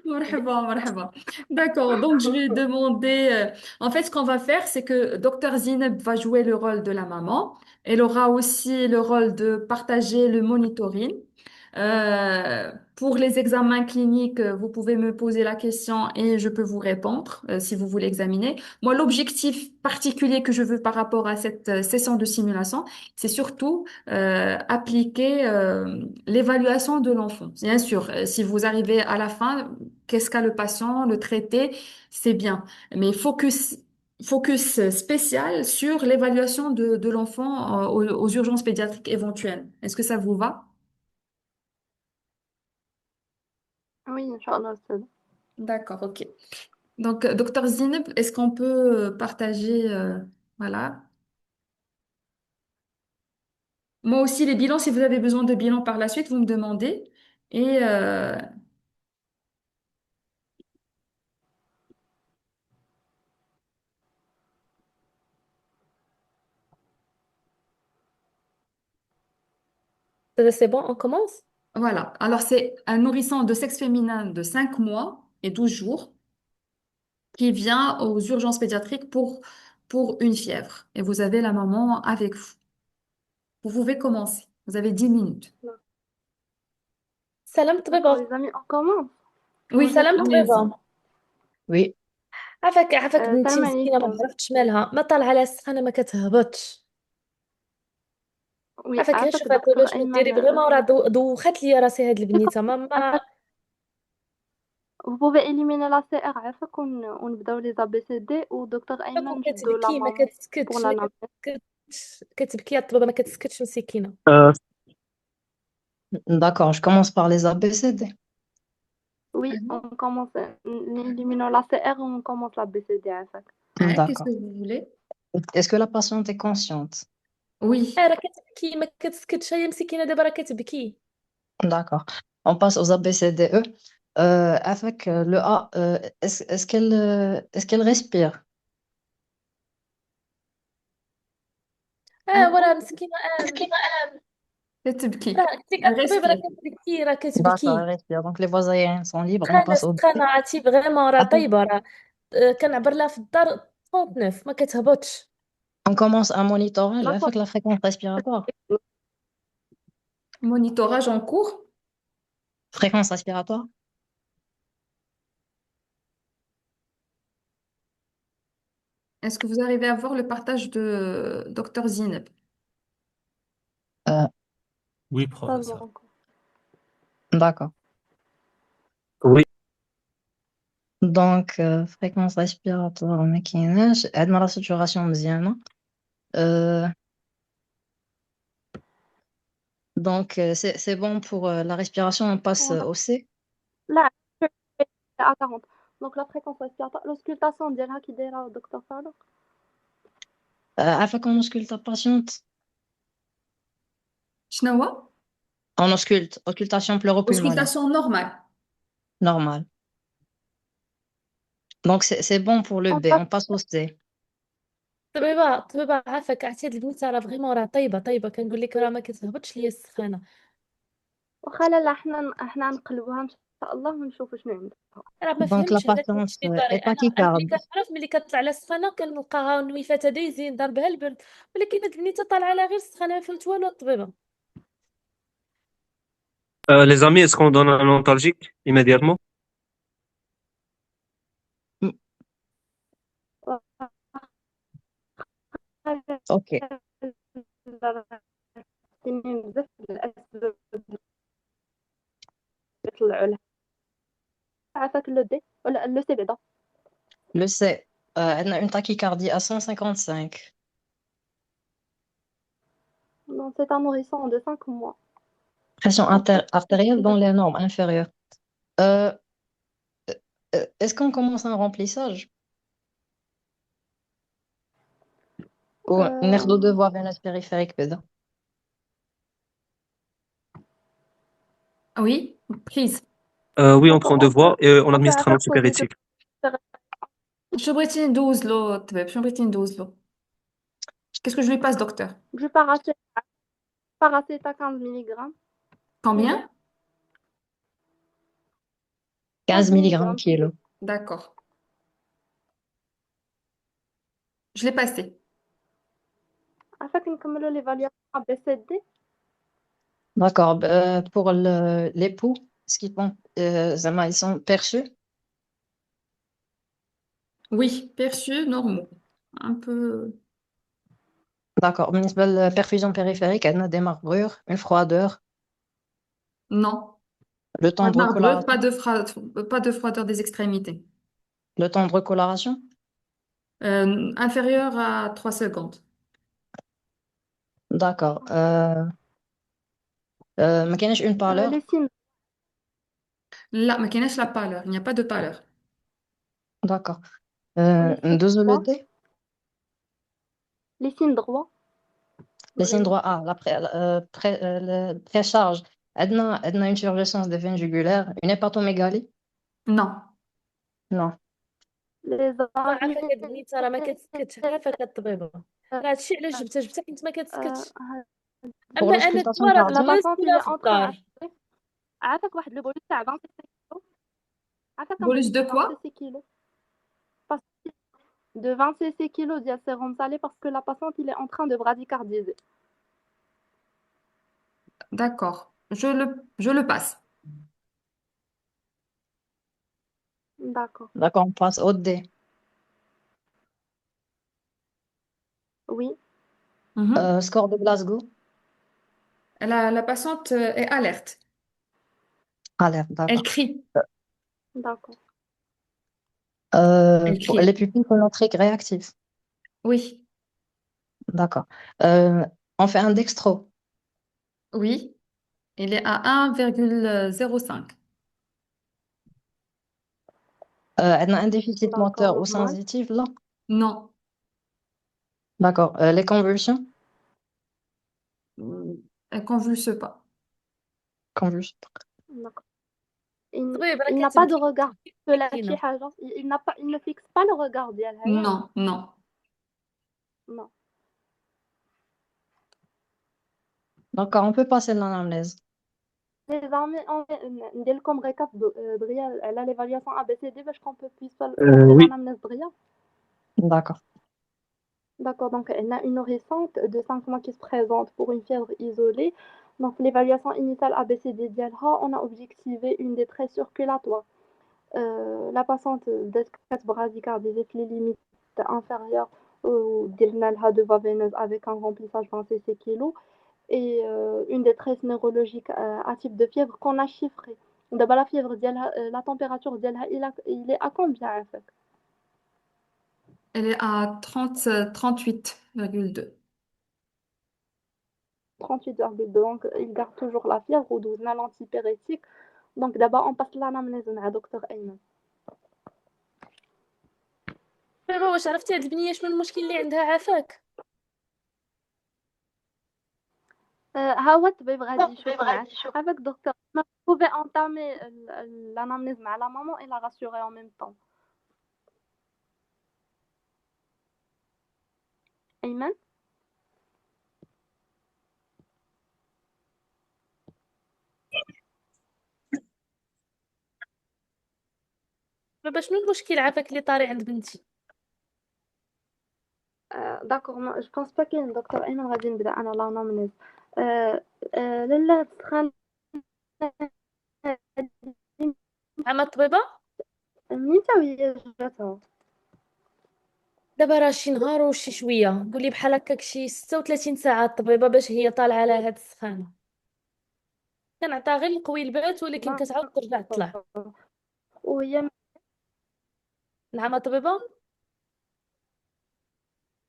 Marhaba, marhaba. D'accord, donc je vais demander. En fait, ce qu'on va faire, c'est que Dr Zineb va jouer le rôle de la maman. Elle aura aussi le rôle de partager le monitoring. Pour les examens cliniques, vous pouvez me poser la question et je peux vous répondre si vous voulez examiner. Moi, l'objectif particulier que je veux par rapport à cette session de simulation, c'est surtout appliquer l'évaluation de l'enfant. Bien sûr, si vous arrivez à la fin, qu'est-ce qu'a le patient, le traité, c'est bien. Mais focus spécial sur l'évaluation de l'enfant aux urgences pédiatriques éventuelles. Est-ce que ça vous va? Oui, Inch'Allah, Oustaz. D'accord, ok. Donc, docteur Zineb, est-ce qu'on peut partager, voilà. Moi aussi, les bilans, si vous avez besoin de bilans par la suite, vous me demandez. Et C'est bon, on commence? Voilà. Alors, c'est un nourrisson de sexe féminin de 5 mois et 12 jours qui vient aux urgences pédiatriques pour une fièvre. Et vous avez la maman avec vous. Vous pouvez commencer. Vous avez 10 minutes. سلام D'accord, طبيبة. les amis, on commence. Oui, سلام allez-y. طبيبة. Oui, عافاك بنتي Salam مسكينة ما alaikum. عرفتش مالها ما طالعة على السخانة ما كتهبطش. Oui, عافاك غير عافاك شوفي هاد دكتور طبيبة شنو ديري أيمن. فغيمون راه دوخات ليا راسي هاد البنيتة ما Vous pouvez éliminer la CR عافاك ونبداو les ABCD ودكتور أيمن نشدو la كتبكي ما maman pour كتسكتش la ما nappe. كتسكتش كتبكي هاد الطبيبة ما كتسكتش مسكينة. d'accord, je commence par les ABCD. Oui, on commence. Éliminons la CR on commence l'ABCD عافاك. Qu'est-ce D'accord. que vous voulez? Est-ce que la patiente est consciente? Oui. راه كتبكي ما كتسكتش هي مسكينة دابا راه كتبكي. D'accord. On passe aux ABCDE. Avec le A, est-ce qu'elle respire? وراه مسكينة تبكي. راه قلت لك Elle الطبيبة راه respire. كتبكي راه D'accord, elle كتبكي. respire. Donc les voies aériennes sont libres. On سخانة passe au B. سخانة عرفتي فغيمون راه Attends, طيبة راه كنعبر لها في الدار 39 ما كتهبطش. on commence un monitorage D'accord. avec la fréquence respiratoire. Monitorage en cours. Fréquence respiratoire. Est-ce que vous arrivez à voir le partage de Dr Zineb? Euh, Oui, Pas voir professeur. encore. d'accord. Oui. Donc, fréquence respiratoire, ما كايناش. عندنا la saturation مزيانة. Euh, donc, c'est bon pour la respiration. On passe au C. لا à 40. Donc la fréquence respiratoire, l'auscultation ديالها كي دايره دكتور فاروق. Afin qu'on ausculte la patiente. شنو هو؟ On ausculte. Auscultation pleuropulmonaire. Auscultation normale. Normal. Donc, c'est bon pour le On B. passe. On passe au C. طبيبة عافاك عرفتي هاد البنيتة راه فغيمون راه طيبة كنقول لك راه ما كتهبطش ليا السخانة. واخا لا حنا نقلبوها ان شاء الله ونشوفوا شنو عندها. راه ما Donc, la فهمتش علاش patiente ماشي طاري. est انا ملي tachycarde. كنعرف ملي كطلع على السخانة كنلقاها نويفاتها دايزين ضربها البرد ولكن هاد البنيتة طالعة على غير السخانة ما فهمت والو الطبيبة. Les amis, est-ce qu'on donne un antalgique immédiatement? OK. بزاف الاسباب يطلعوا لها. عافاك لو دي ولا لو سي بعدا. Le C. Elle a une tachycardie à 155. Non, c'est un nourrisson de 5 mois. Pression artérielle dans les normes inférieures. Euh, est-ce qu'on commence un remplissage? Ou une aire de voie veineuse périphérique, peut-être? Oui, prise. Oui, on prend deux voies et on administre un faire poser antipyrétique. شو بغيتي ندوز له الطبيب؟ شنو بغيتي ندوز له؟ Qu'est-ce que je lui passe, docteur? du paracéta 15 mg. Combien? 15 mg kilo. D'accord. Je l'ai passé. عافاك نكملوا l'évaluation ABCD. D'accord. Pour les poux, ce qu'ils font, ils sont perçus. Oui, perçu, normaux. Un peu. D'accord. بالنسبة للperfusion périphérique, elle a des marbrures, une froideur, Non. le temps Pas de de marbrure, recoloration. pas de froideur des extrémités. Le temps de recoloration. Inférieur à 3 secondes. D'accord. ما كاينش une pâleur. Les signes, Là, ما كايناش la pâleur. Il n'y a pas de pâleur. D'accord. les signes ندوزو le droits. D. Les signes droits. Les signes droits A, la précharge. عندنا une surgestion des veines jugulaires, une hépatomégalie. Non. Non. Les عافاك arrêts. هاد البنيتة راه ما كتسكتش عافاك الطبيبة راه هادشي علاش جبتها حيت ما كتسكتش. Pour اما انا l'auscultation دابا راه La cardiaque, patiente, دوزت il لها est في en train. الدار عافاك واحد لو بوليس تاع 26 كيلو. عافاك un Bolus bolus de de quoi? 26 kilos. Parce de 26 kilos de sérum salé parce que la patiente il est en train de bradycardiser. D'accord. Je le passe. D'accord. D'accord, on passe au D. Oui. Mhm. Score de Glasgow. La patiente est alerte. Alerte, Elle d'accord. crie. D'accord. Elle Pour crie. les pupilles phonométriques réactives. Oui. D'accord. On fait un dextro. Oui. Il est à 1,05. عندنا un déficit D'accord, moteur ou normal. sensitif là. Non. D'accord. Les convulsions. Elle convulse pas. Convulsions. D'accord. Il, طبيب راه il n'a pas de كتبكي regard. كتبكي شي كاينه. حاجة. Il n'a pas, il ne fixe pas le regard ديالها ياك. Non, non. Non. D'accord, on peut passer l'anamnèse. Les amis, ندير لكم récap دغيا على l'évaluation ABCD باش qu'on peut puisse passer Oui. l'anamnèse دغيا. D'accord. D'accord, donc elle a une nourrissante de 5 mois qui se présente pour une fièvre isolée. Donc l'évaluation initiale ABCD ديالها, on a objectivé une détresse circulatoire. La patiente d'être bradycardisée في les limites inférieures درنا لها de voie veineuse avec un remplissage 20 cc kg et une détresse neurologique à type de fièvre qu'on a chiffré. D'abord la fièvre ديالها, la température ديالها il est à combien عافاك؟ Elle est à 38,2. 38,2. Donc il garde toujours la fièvre ودوزنا l'antipyrétique. Donc d'abord on passe l'anamnèse مع دكتور أيمن. دابا واش عرفتي هاد البنيه شنو المشكل اللي عندها عافاك؟ ها هو الطبيب غادي يشوف معاك avec docteur. Vous pouvez entamer l'anamnèse مع la maman et la rassurer en même temps. أيمن دابا شنو المشكل عافاك اللي طاري عند بنتي؟ داكور جو بونس با كاين دكتور أيمن غادي نبدا أنا l'anamnèse. لالا تسخن عما الطبيبه منين تا وهي جاتها؟ دابا راه شي نهار وشي شويه، قولي بحال هكاك شي 36 ساعه الطبيبه باش هي طالعه على هاد السخانه. كنعطيها غير القويلبات ولكن كتعاود ترجع تطلع. وهي نعم الطبيبه.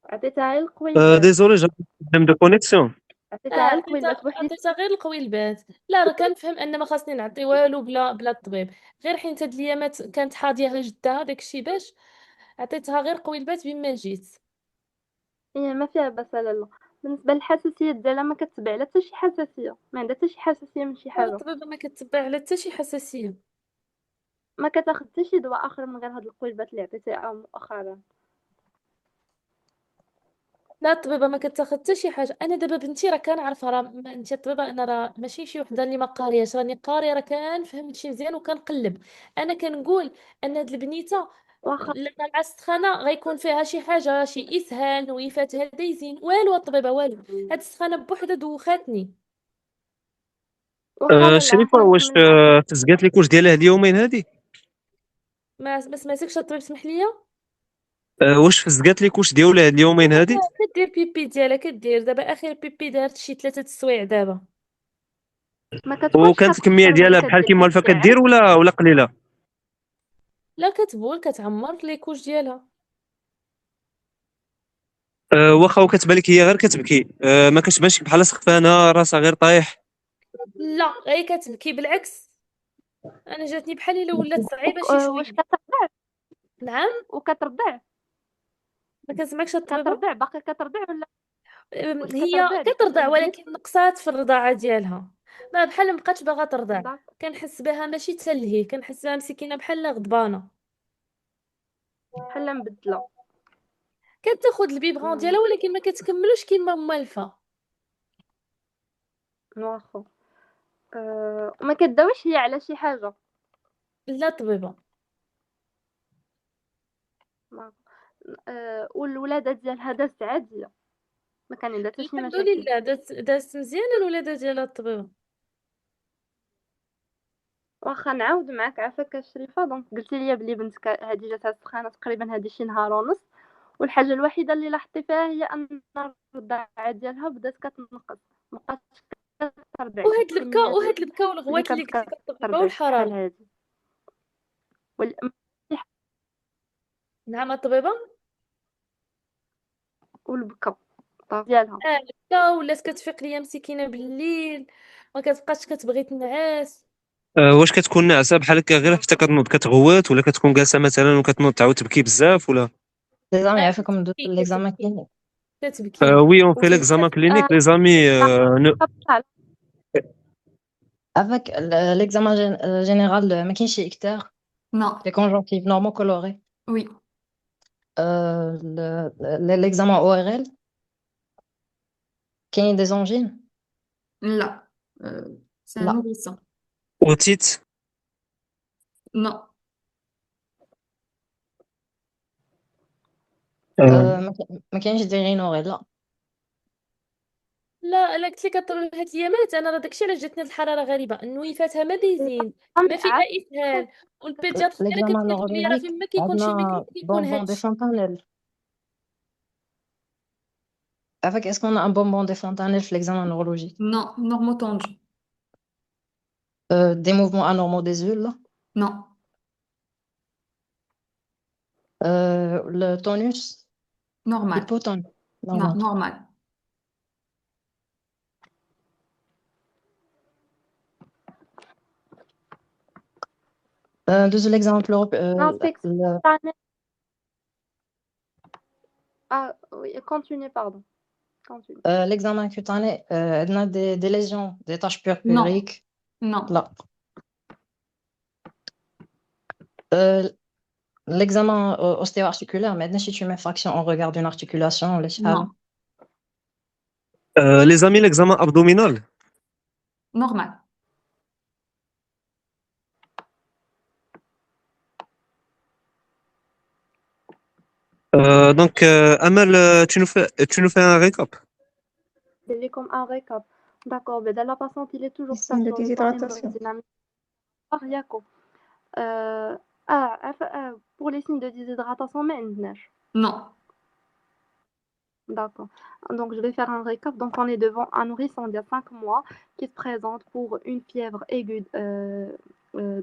عطيتها غير القويلبات. Désolé, j'ai un problème de connexion. عطيتها غير عطيتها القويلبات بوحديتها. عطيتها غير القويلبات. لا راه كنفهم ان ما خاصني نعطي والو بلا الطبيب، غير حيت هاد الايامات كانت حاضيه جدها داكشي باش عطيتها غير قويلبات بما جيت. هي ما فيها باس لالا. بالنسبه للحساسيه ديالها ما كتبع على حتى شي حساسيه، ما عندها حتى شي حساسيه من شي حاجه. الطبيبه ما كتبع على حتى شي حساسيه. ما كتاخذ حتى شي دواء اخر من غير هاد القويلبات اللي عطيتيها مؤخرا. لا الطبيبه ما كتاخذ حتى شي حاجه. انا دابا بنتي راه كنعرفها، راه انت الطبيبه انا راه ماشي شي وحده اللي ما قارياش، راني قاريه، راه كنفهم هادشي مزيان وكنقلب. انا كنقول ان هاد البنيته واخا لما مع السخانه غيكون فيها شي حاجه، شي اسهال، نويفات، هذا يزين. والو الطبيبه والو، هاد السخانه بوحدها دوخاتني. واخا لالا شريفة واخا واش نكمل معاك. تزقات لك واش ديالها هاد اليومين هادي؟ ما سمعتكش الطبيب، سمح لي. واش فزقات لك واش ديالها هاد اليومين هادي؟ كدير بيبي ديالها، كدير دابا اخر بيبي دارت شي 3 السوايع دابا. ما كتكونش وكانت حاطه الكمية حتى وهي ديالها بحال كدير كيما الفا بيبي كدير ولا قليلة؟ لا كتبول، كتعمر لي كوش ديالها. واخا وكتبان لك هي غير كتبكي، ما كتبانش بحال سخفانة راسها غير طايح. لا غير كتبكي، بالعكس انا جاتني بحال الا ولات صعيبه شي واش شويه. كترضع؟ نعم. وكترضع ما كنسمعكش الطبيبه. كترضع باقي كترضع ولا واش هي كترضع كترضع البنت؟ ولكن نقصات في الرضاعه ديالها، ما بحال مابقاتش باغا ترضع. داك كنحس بها ماشي تلهي، كنحس بها مسكينه بحال غضبانه. بحال مبدله. كتاخذ البيبغون ديالها ولكن ما كتكملوش كيما موالفه. واخا وما كداوش هي على شي حاجة. لا طبيبة. ما والولادة ديالها دازت عادية، ما كان عندها حتى شي الحمد مشاكل. لله دازت مزيانة الولادة ديالها الطبيبة. واخا نعاود معاك عافاك شريفة، دونك قلتي لي بلي بنتك هادي جاتها سخانة تقريبا هادي شي نهار ونص، والحاجة الوحيدة اللي لاحظتي فيها هي أن الرضاعة ديالها بدات كتنقص، مابقاتش كترضع وهاد البكا الكميات وهاد البكا اللي والغوات اللي كانت قلتي كالطبيبة كترضع شحال والحرارة. هادي. نعم الطبيبة. والبكا ديالها البكا ولات كتفيق ليا مسكينة بالليل، ما كتبقاش كتبغي تنعس. واش كتكون ناعسه بحال هكا غير حتى كتنوض كتغوت، ولا كتكون جالسه مثلا وكتنوض تعاود تبكي بزاف، ولا Les amis, il faut comme كتبكي l'examen clinique. كتبكي oui on fait l'examen وكتبقى clinique les amis Avec l'examen général, ما كاينش شي ictère, Non. les conjonctifs normaux colorés. Oui. L'examen ORL, كاين des angines. Là. C'est un Là. nourrisson. otite. Non. ما كاينش des rhinorrhées, لا. لا قلت لك الطبيب هاد الايامات انا راه داكشي علاش جاتني الحراره غريبه، النويفات مديزين، ما فيها اسهال، والبيدياتر ديالها L'examen كتقول لي راه فين neurologique, ما كيكون شي عندنا ميكروب كيكون bonbon de هادشي. Fontanelle. Avec, est-ce qu'on a un bonbon de Fontanelle في l'examen neurologique? Non. Normotendu. Des mouvements anormaux des yeux, là. Non. Le tonus, Normal. hypotonus. Non, Normal. normal. Deuxième exemple, Non, c'est oui, continue, pardon. Continue. l'examen cutané, on a des lésions, des taches Non. purpuriques. Non. Là. L'examen ostéo-articulaire, maintenant, si tu mets fraction, on regarde une articulation, les Non. les amis l'examen abdominal. Normal. Donc Amal, tu nous fais un récap. C'est comme un récap. D'accord, mais la patiente, il est toujours Les signes de sur le plan déshydratation. hémodynamique. Yako. Pour les signes de déshydratation, mais Non. d'accord. Donc, je vais faire un récap. Donc, on est devant un nourrisson d'il y a 5 mois qui se présente pour une fièvre aiguë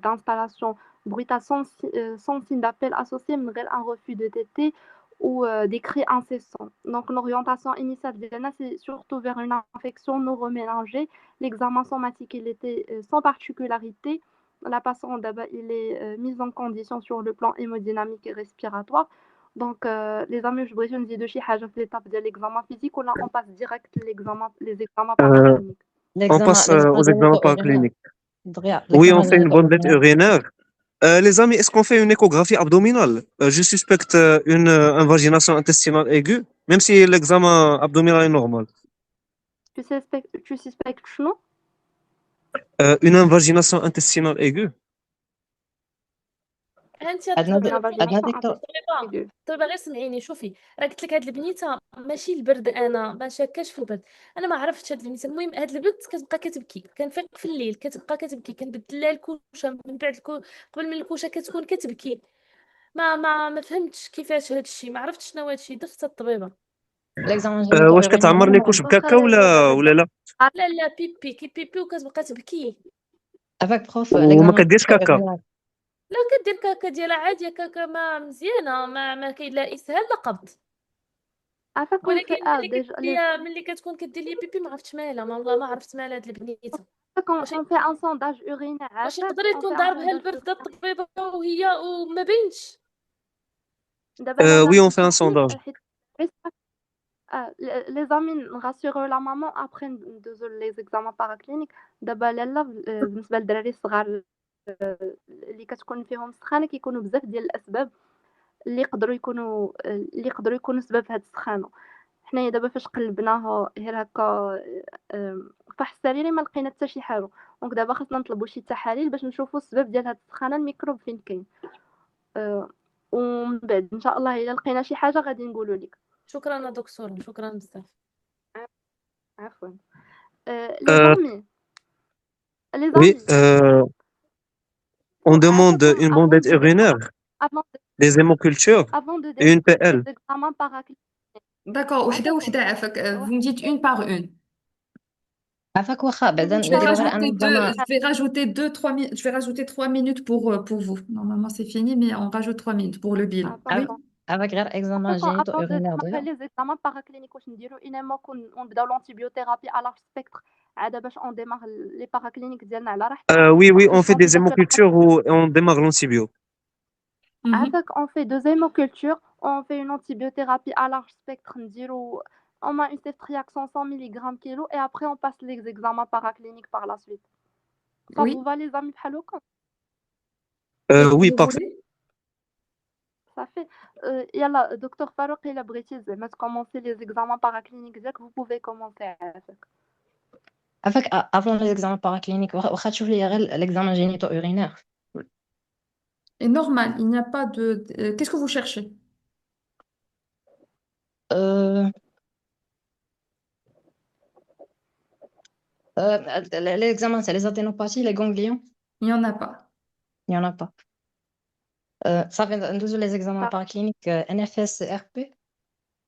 d'installation brutale sans signe d'appel associé, malgré un refus de tétée ou des cris incessants. Donc, l'orientation initiale de l'ANA, c'est surtout vers une infection neuroménagée. L'examen somatique, il était sans particularité. La patiente, d'abord, il est mise en condition sur le plan hémodynamique et respiratoire. Donc, les amis, je voudrais نزيدو شي حاجة في l'étape de l'examen physique ولا on passe direct les examens paracliniques. On passe aux examens paracliniques. Oui, on fait une bonne dette urinaire. Les amis, est-ce qu'on fait une échographie abdominale? Je suspecte une invagination intestinale aiguë, même si l'examen abdominal est normal. Tu suspectes شنو؟ Une invagination intestinale aiguë. انت عندنا الطبيبه aiguë. طيب غير سمعيني شوفي، راه قلت لك هاد البنيته ماشي البرد، انا ما شاكاش في البرد، انا ما عرفتش هاد البنيته. المهم هاد البنت كتبقى كتبكي، كنفيق في الليل كتبقى كتبكي، كنبدل لها الكوشه، من بعد قبل من الكوشه كتكون كتبكي. ما فهمتش كيفاش هاد الشيء، ما عرفتش شنو هاد الشيء. درت الطبيبه. l'examen واش كتعمر لي كوش بكاكا ولا لا؟ لا بيبي كيبيبي وكتبقى تبكي. avec prof وما l'examen كديرش كاكا؟ لا كدير كاكا ديالها عاديه، كاكا ما مزيانه، ما كاين لا اسهال لا قبض. عافاك ولكن ملي كتكون كدير لي بيبي ما عرفتش مالها، والله ما عرفت مالها هاد البنيته. on fait un sondage urinaire. واش يقدر يكون ضاربها البرد الطبيبه وهي وما بينش؟ Oui, on fait un sondage. Les amis نغاسيغيو لا مامون ابخي ندوزو لي زيكزامان بارا دابا لالا بالنسبه للدراري الصغار اللي كتكون فيهم سخانه كيكونوا بزاف ديال الاسباب اللي يقدروا يكونوا سبب في هذه السخانه. حنايا دابا فاش قلبناها غير هكا فحص السريري ما لقينا حتى شي حاجه، دونك دابا خاصنا نطلبوا شي تحاليل باش نشوفوا السبب ديال هاد السخانه الميكروب فين كاين. ومن بعد ان شاء الله الا لقينا شي حاجه غادي نقولوا لك. شكرا دكتورة، شكرا بزاف. عفوا. لي Euh, زامي لي oui, زامي on demande عافاكم une avant bandette de urinaire, avant des hémocultures avant de et une débuter les PL. examens paracliniques. D'accord. وحدة عافاكم وحدة عافاك. Vous me dites une par une. عفاك واخا بعدا Je vais par نديرو غير ان rajouter deux, اكزامان. je vais rajouter deux, 3 minutes, je vais rajouter 3 minutes pour vous. Normalement, c'est fini, mais on rajoute 3 minutes pour le bilan. Oui? عافاكم عفاك غير اكزامان عافاكم جينيتو avant de اورينير après دغيا. les examens paracliniques واش نديرو انما ونبداو l'antibiothérapie à large spectre عاد باش on démarre les paracliniques ديالنا على راحتنا Oui, oui, une on fait des antibiothérapie. hémocultures ou on démarre l'antibio. Mhm. عافاك on fait 2 hémocultures, on fait une antibiothérapie à large spectre نديرو on met une ceftriaxone 100 mg kilo et après on passe les examens paracliniques par la suite. Ça Oui? vous va les amis بحال هكا؟ Qu'est-ce que Oui, vous parfait. voulez? صافي. يلا دكتور فاروق الا بغيتي زعما تكومونسي les examens paracliniques ديالك vous pouvez commencer عافاك. عفاك افون لي زيكزامان بارا واخا تشوف لي غير ليكزامان جينيتو اورينير. Et normal, il n'y a pas de... Qu'est-ce que vous cherchez? Euh, l'examen, c'est les adénopathies, les ganglions. Il n'y en a pas. Il n'y en a pas. Ça fait nous les examens paracliniques NFS et RP.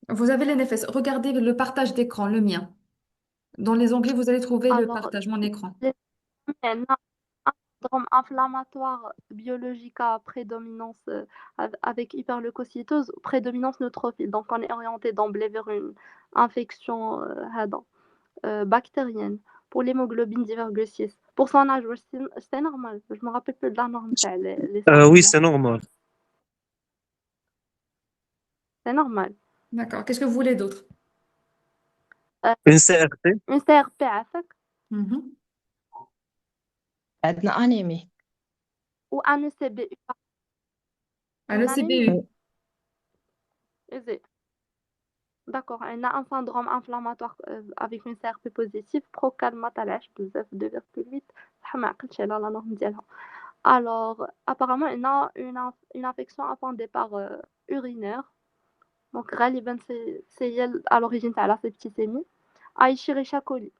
Vous avez l'NFS. Regardez le partage d'écran, le mien. Dans les onglets, vous allez trouver le Alors partage, mon écran. عندنا un syndrome inflammatoire biologique à prédominance avec hyperleucocytose, prédominance neutrophile. Donc on est orienté d'emblée vers une infection bactérienne. Pour l'hémoglobine 10,6. Pour son âge, ouais, c'est normal. Je me rappelle plus de la norme, ça, les Oui, sentiments. c'est normal. C'est normal. D'accord. Qu'est-ce que vous voulez d'autre? Une CRT. Une CRP عافاك Mhm. عندنا انيمي. ou un ECB. Ah, le Une anémie. CBU. D'accord, on a un syndrome inflammatoire avec une CRP positive, procalmat à l'âge بزاف 2,8. صح ما عقلتش على la norme ديالها. Alors, apparemment, on a une infection avant départ urinaire. Donc, غالبا c'est هي à l'origine تاع la septicémie. Escherichia coli.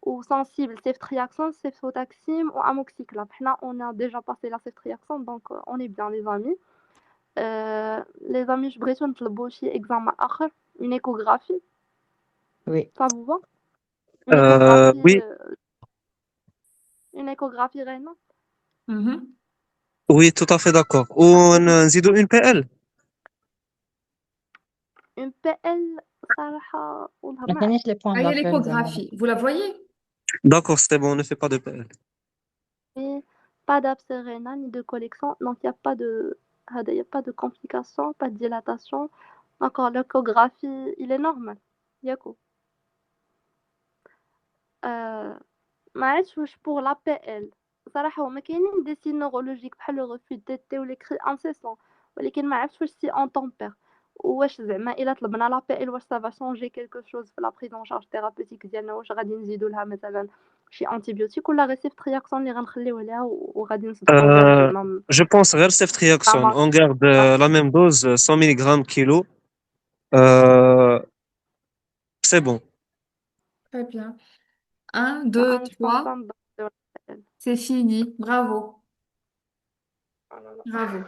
Ou sensible, ceftriaxone, ceftotaxime ou amoxiclav. Là, on a déjà passé la ceftriaxone, donc on est bien les amis. Les amis, je voudrais نطلبوا شي examen آخر, une échographie. Oui. Ça vous va? Une échographie, Oui, une échographie rénale. Mhm. oui, tout à fait d'accord. Ou نزيدو une PL. Une PL صراحة والله ما ما كاينينش لي بوين Ah, il y a دابيل زعما. l'échographie. Vous la voyez? D'accord, c'est bon, on ne fait pas de PL. عرفتي. Pas d'abcès rénal ni de collection, donc il n'y a pas de y a pas de complications, pas de dilatation. D'accord, l'échographie, il est normal. ياكو. ما عرفتش واش pour l'APL صراحة هما كاينين دي سين نورولوجيك بحال لو refus de tétée و لي cris incessants, ولكن ما عرفتش واش سي en tempère واش زعما الا طلبنا l'APL واش ça va changer quelque chose في la prise en charge thérapeutique ديالنا, واش غادي نزيدو لها مثلا شي antibiotique ولا غير ceftriaxone اللي غنخليوه ليها وغادي نصبروا غير زعما Je pense vers ceftriaxone. On garde la même dose, 100 mg kilo. C'est bon. Très bien. Un, deux, un trois. instant de l'APL. C'est fini. Bravo. Bravo.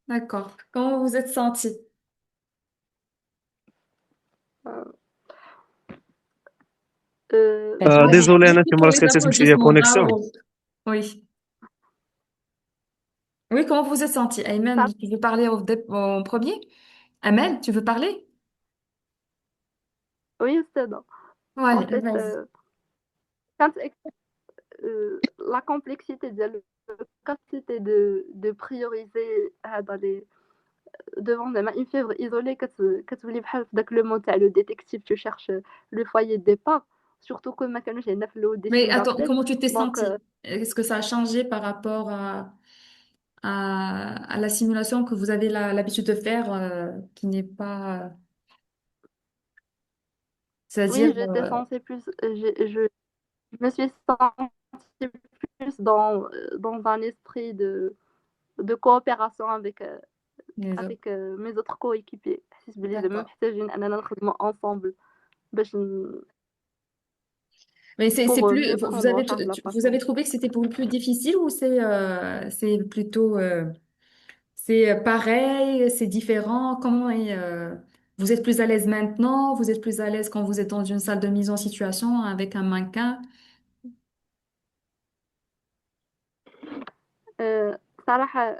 D'accord. Comment vous êtes senti? Désolé, Anna, Merci tu m'as pour les laissé تمشي ليا applaudissements. connexion. Bravo. Oui. Oui, comment vous êtes senti? Ayman, Ça, tu veux parler en premier? Amel, tu veux parler? oui, c'est bon. En Ouais, fait, vas-y. quand la complexité ديال capacité de prioriser هذا les devant زعما une fièvre isolée كتولي بحال في داك لو مون تاع لو détective tu cherches le foyer de départ, surtout que ما كانوش عندنا في الاول des Mais signes attends, d'appel. comment tu t'es Donc senti? Est-ce que ça a changé par rapport à la simulation que vous avez l'habitude de faire, qui n'est pas... C'est-à-dire, Oui, j'étais censée plus. Je me suis sentie plus dans un esprit de coopération les autres. avec mes autres coéquipiers. حسيت بلي زعما D'accord. محتاجين أننا نخدموا ensemble باش Mais c'est pour plus, mieux prendre en charge la vous avez patiente. trouvé que c'était pour le plus difficile ou c'est plutôt, c'est pareil, c'est différent? Vous êtes plus à l'aise maintenant? Vous êtes plus à l'aise quand vous êtes dans une salle de mise en situation avec un mannequin? صراحة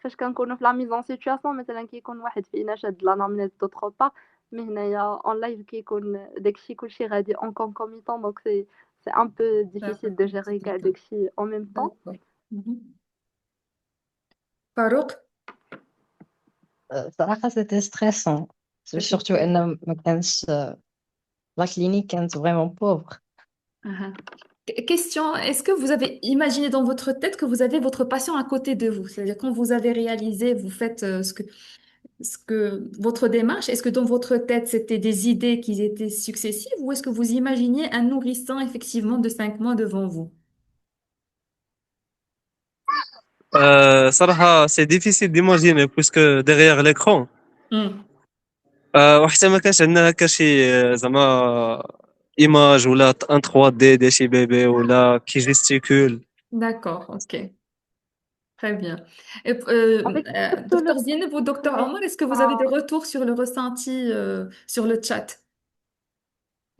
فاش كنكونوا في لا ميزون سيتوياسيون مثلا كيكون واحد فينا شاد لا نامنيز دوطخ با مي هنايا اون لايف كيكون داكشي كلشي غادي اون كونكوميتون دونك سي ان بو C'est un peu ديفيسيل دو plus جيري كاع compliqué. داكشي اون ميم طون. D'accord. Mhm. Farouk? صراحة c'était stressant. C'était Surtout إن ما كانش la clinique كانت vraiment pauvre. Uh-huh. Question, est-ce que vous avez imaginé dans votre tête que vous avez votre patient à côté de vous? C'est-à-dire quand vous avez réalisé, vous faites votre démarche, est-ce que dans votre tête c'était des idées qui étaient successives ou est-ce que vous imaginiez un nourrisson effectivement de 5 mois devant vous? صراحة c'est difficile d'imaginer puisque derrière l'écran Hmm. وحتى ما كانش عندنا هكا شي زعما ايماج ولا ان 3 دي ديال شي بيبي ولا كي جيستيكول. D'accord, ok, très bien. Et, En fait, surtout docteur Zineb ou docteur les Omar, est-ce que vous avez des retours sur le ressenti sur le chat?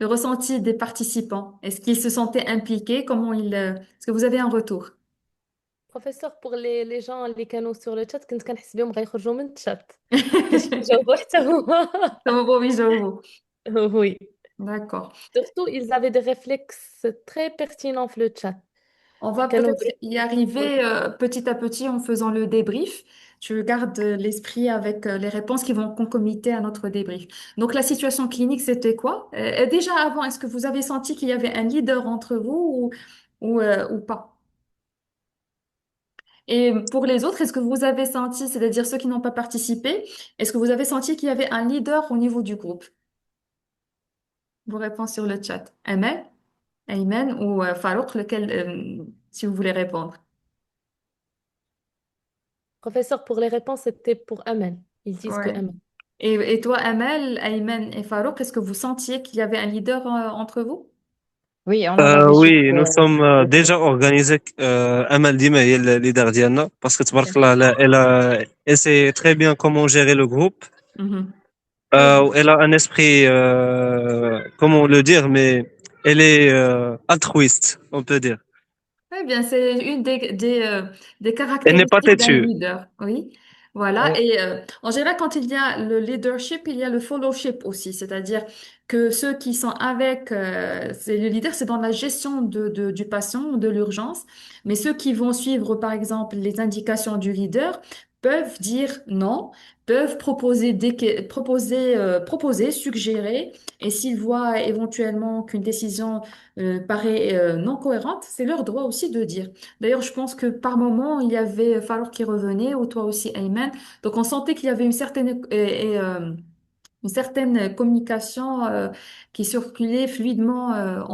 Le ressenti des participants? Est-ce qu'ils se sentaient impliqués? Est-ce que vous avez un retour? بروفيسور بور لي جون اللي كانوا سور لو تشات كنت كنحس بهم غيخرجوا من الشات باش يجاوبوا حتى هما. Comment vous vivez-vous? وي D'accord. surtout ils avaient des réflexes très pertinents في le chat. On va كانوا peut-être y arriver petit à petit en faisant le débrief. Tu gardes l'esprit avec les réponses qui vont concomiter à notre débrief. Donc, la situation clinique, c'était quoi? Déjà avant, est-ce que vous avez senti qu'il y avait un leader entre vous ou pas? Et pour les autres, est-ce que vous avez senti, c'est-à-dire ceux qui n'ont pas participé, est-ce que vous avez senti qu'il y avait un leader au niveau du groupe? Vos réponses sur le chat. Amen, Ayman ou Farouk, lequel, si vous voulez répondre. Professeur, pour les réponses, c'était pour Amal. Ils disent que Ouais. Amal. Et toi, Amel, Ayman et Farouk, est-ce que vous sentiez qu'il y avait un leader entre vous? Oui, on a l'habitude وي نو سوم ديجا اورغانيزي امل ديما هي الليدر ديالنا باسكو تبارك الله elle sait très bien comment gérer le groupe. Mhm. Très bien. Elle a un esprit comment le dire mais elle est altruiste on peut dire. Très bien, c'est une des Elle n'est pas caractéristiques d'un têtue. leader. Oui, voilà. oui, Et en général, quand il y a le leadership, il y a le followship aussi. C'est-à-dire que ceux qui sont avec, c'est le leader, c'est dans la gestion du patient, de l'urgence. Mais ceux qui vont suivre, par exemple, les indications du leader peuvent dire non, peuvent proposer, suggérer. Et s'ils voient éventuellement qu'une décision paraît non cohérente, c'est leur droit aussi de dire. D'ailleurs, je pense que par moment, il y avait Farouk qui revenait, ou toi aussi, Ayman. Donc, on sentait qu'il y avait une certaine communication qui circulait fluidement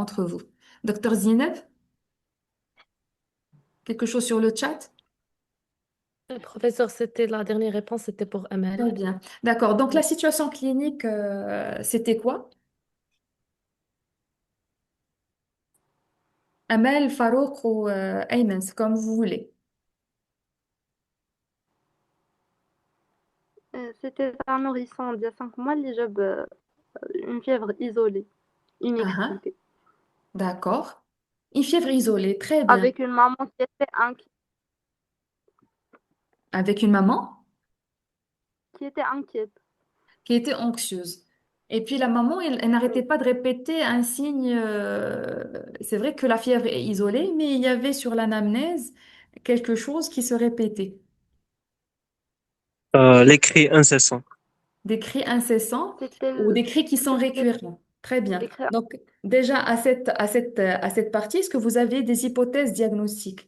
entre vous. Docteur Zineb, quelque chose sur le chat? Professeur, c'était la dernière réponse, c'était pour Amal. Très bien. D'accord. Donc, la situation clinique, c'était quoi? Amel, Farouk ou Ayman, c'est comme vous voulez. c'était un nourrisson d'il y a 5 mois اللي جاب une fièvre isolée, Ah, ah. inexpliquée, D'accord. Une fièvre isolée, très bien. avec une maman Avec une maman qui était inquiète. qui était anxieuse. Et puis la maman, elle n'arrêtait pas de répéter un signe. C'est vrai que la fièvre est isolée, mais il y avait sur l'anamnèse quelque chose qui se répétait. Les cris incessants. Des cris incessants C'était ou des cris qui sont c'était récurrents. Très bien. des cris. Donc déjà à cette partie, est-ce que vous avez des hypothèses diagnostiques?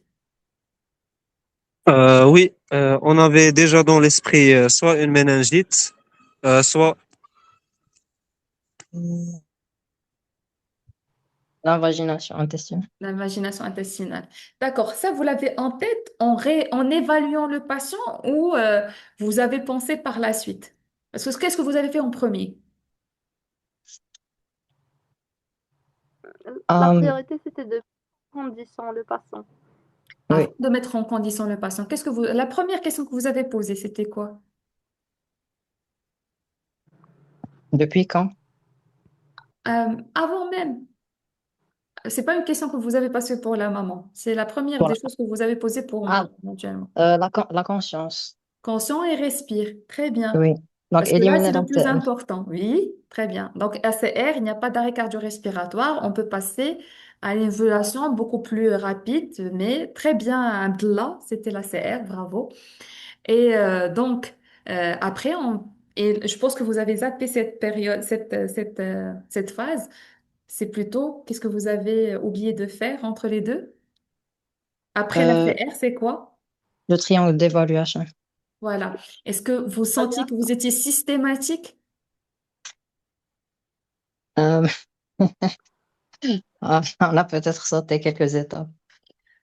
Oui, on avait déjà dans l'esprit soit une méningite, soit L'invagination intestinale. L'invagination intestinale. D'accord. Ça, vous l'avez en tête en évaluant le patient ou vous avez pensé par la suite? Parce que qu'est-ce que vous avez fait en premier? La Euh, priorité, c'était de condition le patient. Avant oui. de mettre en condition le patient, la première question que vous avez posée, c'était quoi? Depuis quand? Avant même. C'est pas une question que vous avez posée pour la maman. C'est la première des Voilà. choses que vous avez posées pour moi, Ah, éventuellement. la conscience. Conscient et respire. Très bien. Oui. Donc, Parce que là, éliminer c'est le plus l'ACR. important. Oui, très bien. Donc, ACR, il n'y a pas d'arrêt cardio-respiratoire. On peut passer à une évaluation beaucoup plus rapide, mais très bien. Là, c'était l'ACR, bravo. Et après, et je pense que vous avez zappé cette période, cette phase. C'est plutôt, qu'est-ce que vous avez oublié de faire entre les deux? Après Euh, l'ACR, c'est quoi? le triangle d'évaluation. Voilà. Est-ce que vous sentiez que C'est-à-dire, vous étiez systématique? Euh, on a peut-être sauté quelques étapes.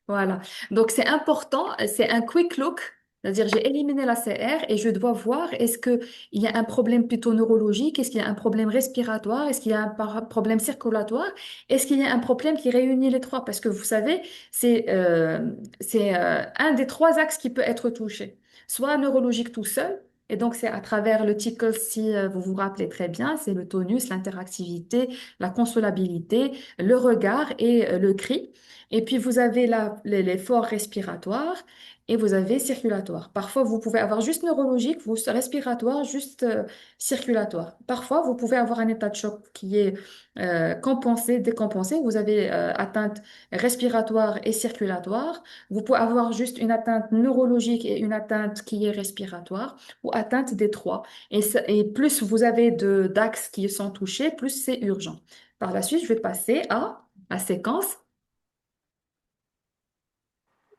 Voilà. Donc, c'est important, c'est un quick look, c'est-à-dire j'ai éliminé la CR et je dois voir est-ce qu'il y a un problème plutôt neurologique, est-ce qu'il y a un problème respiratoire, est-ce qu'il y a un problème circulatoire, est-ce qu'il y a un problème qui réunit les trois? Parce que vous savez, c'est un des trois axes qui peut être touché, soit neurologique tout seul. Et donc, c'est à travers le tickle, si vous vous rappelez très bien, c'est le tonus, l'interactivité, la consolabilité, le regard et le cri. Et puis, vous avez l'effort respiratoire et vous avez circulatoire. Parfois, vous pouvez avoir juste neurologique, vous respiratoire, juste circulatoire. Parfois, vous pouvez avoir un état de choc qui est compensé, décompensé. Vous avez atteinte respiratoire et circulatoire. Vous pouvez avoir juste une atteinte neurologique et une atteinte qui est respiratoire ou atteinte des trois. Et plus vous avez d'axes qui sont touchés, plus c'est urgent. Par la suite, je vais passer à la séquence.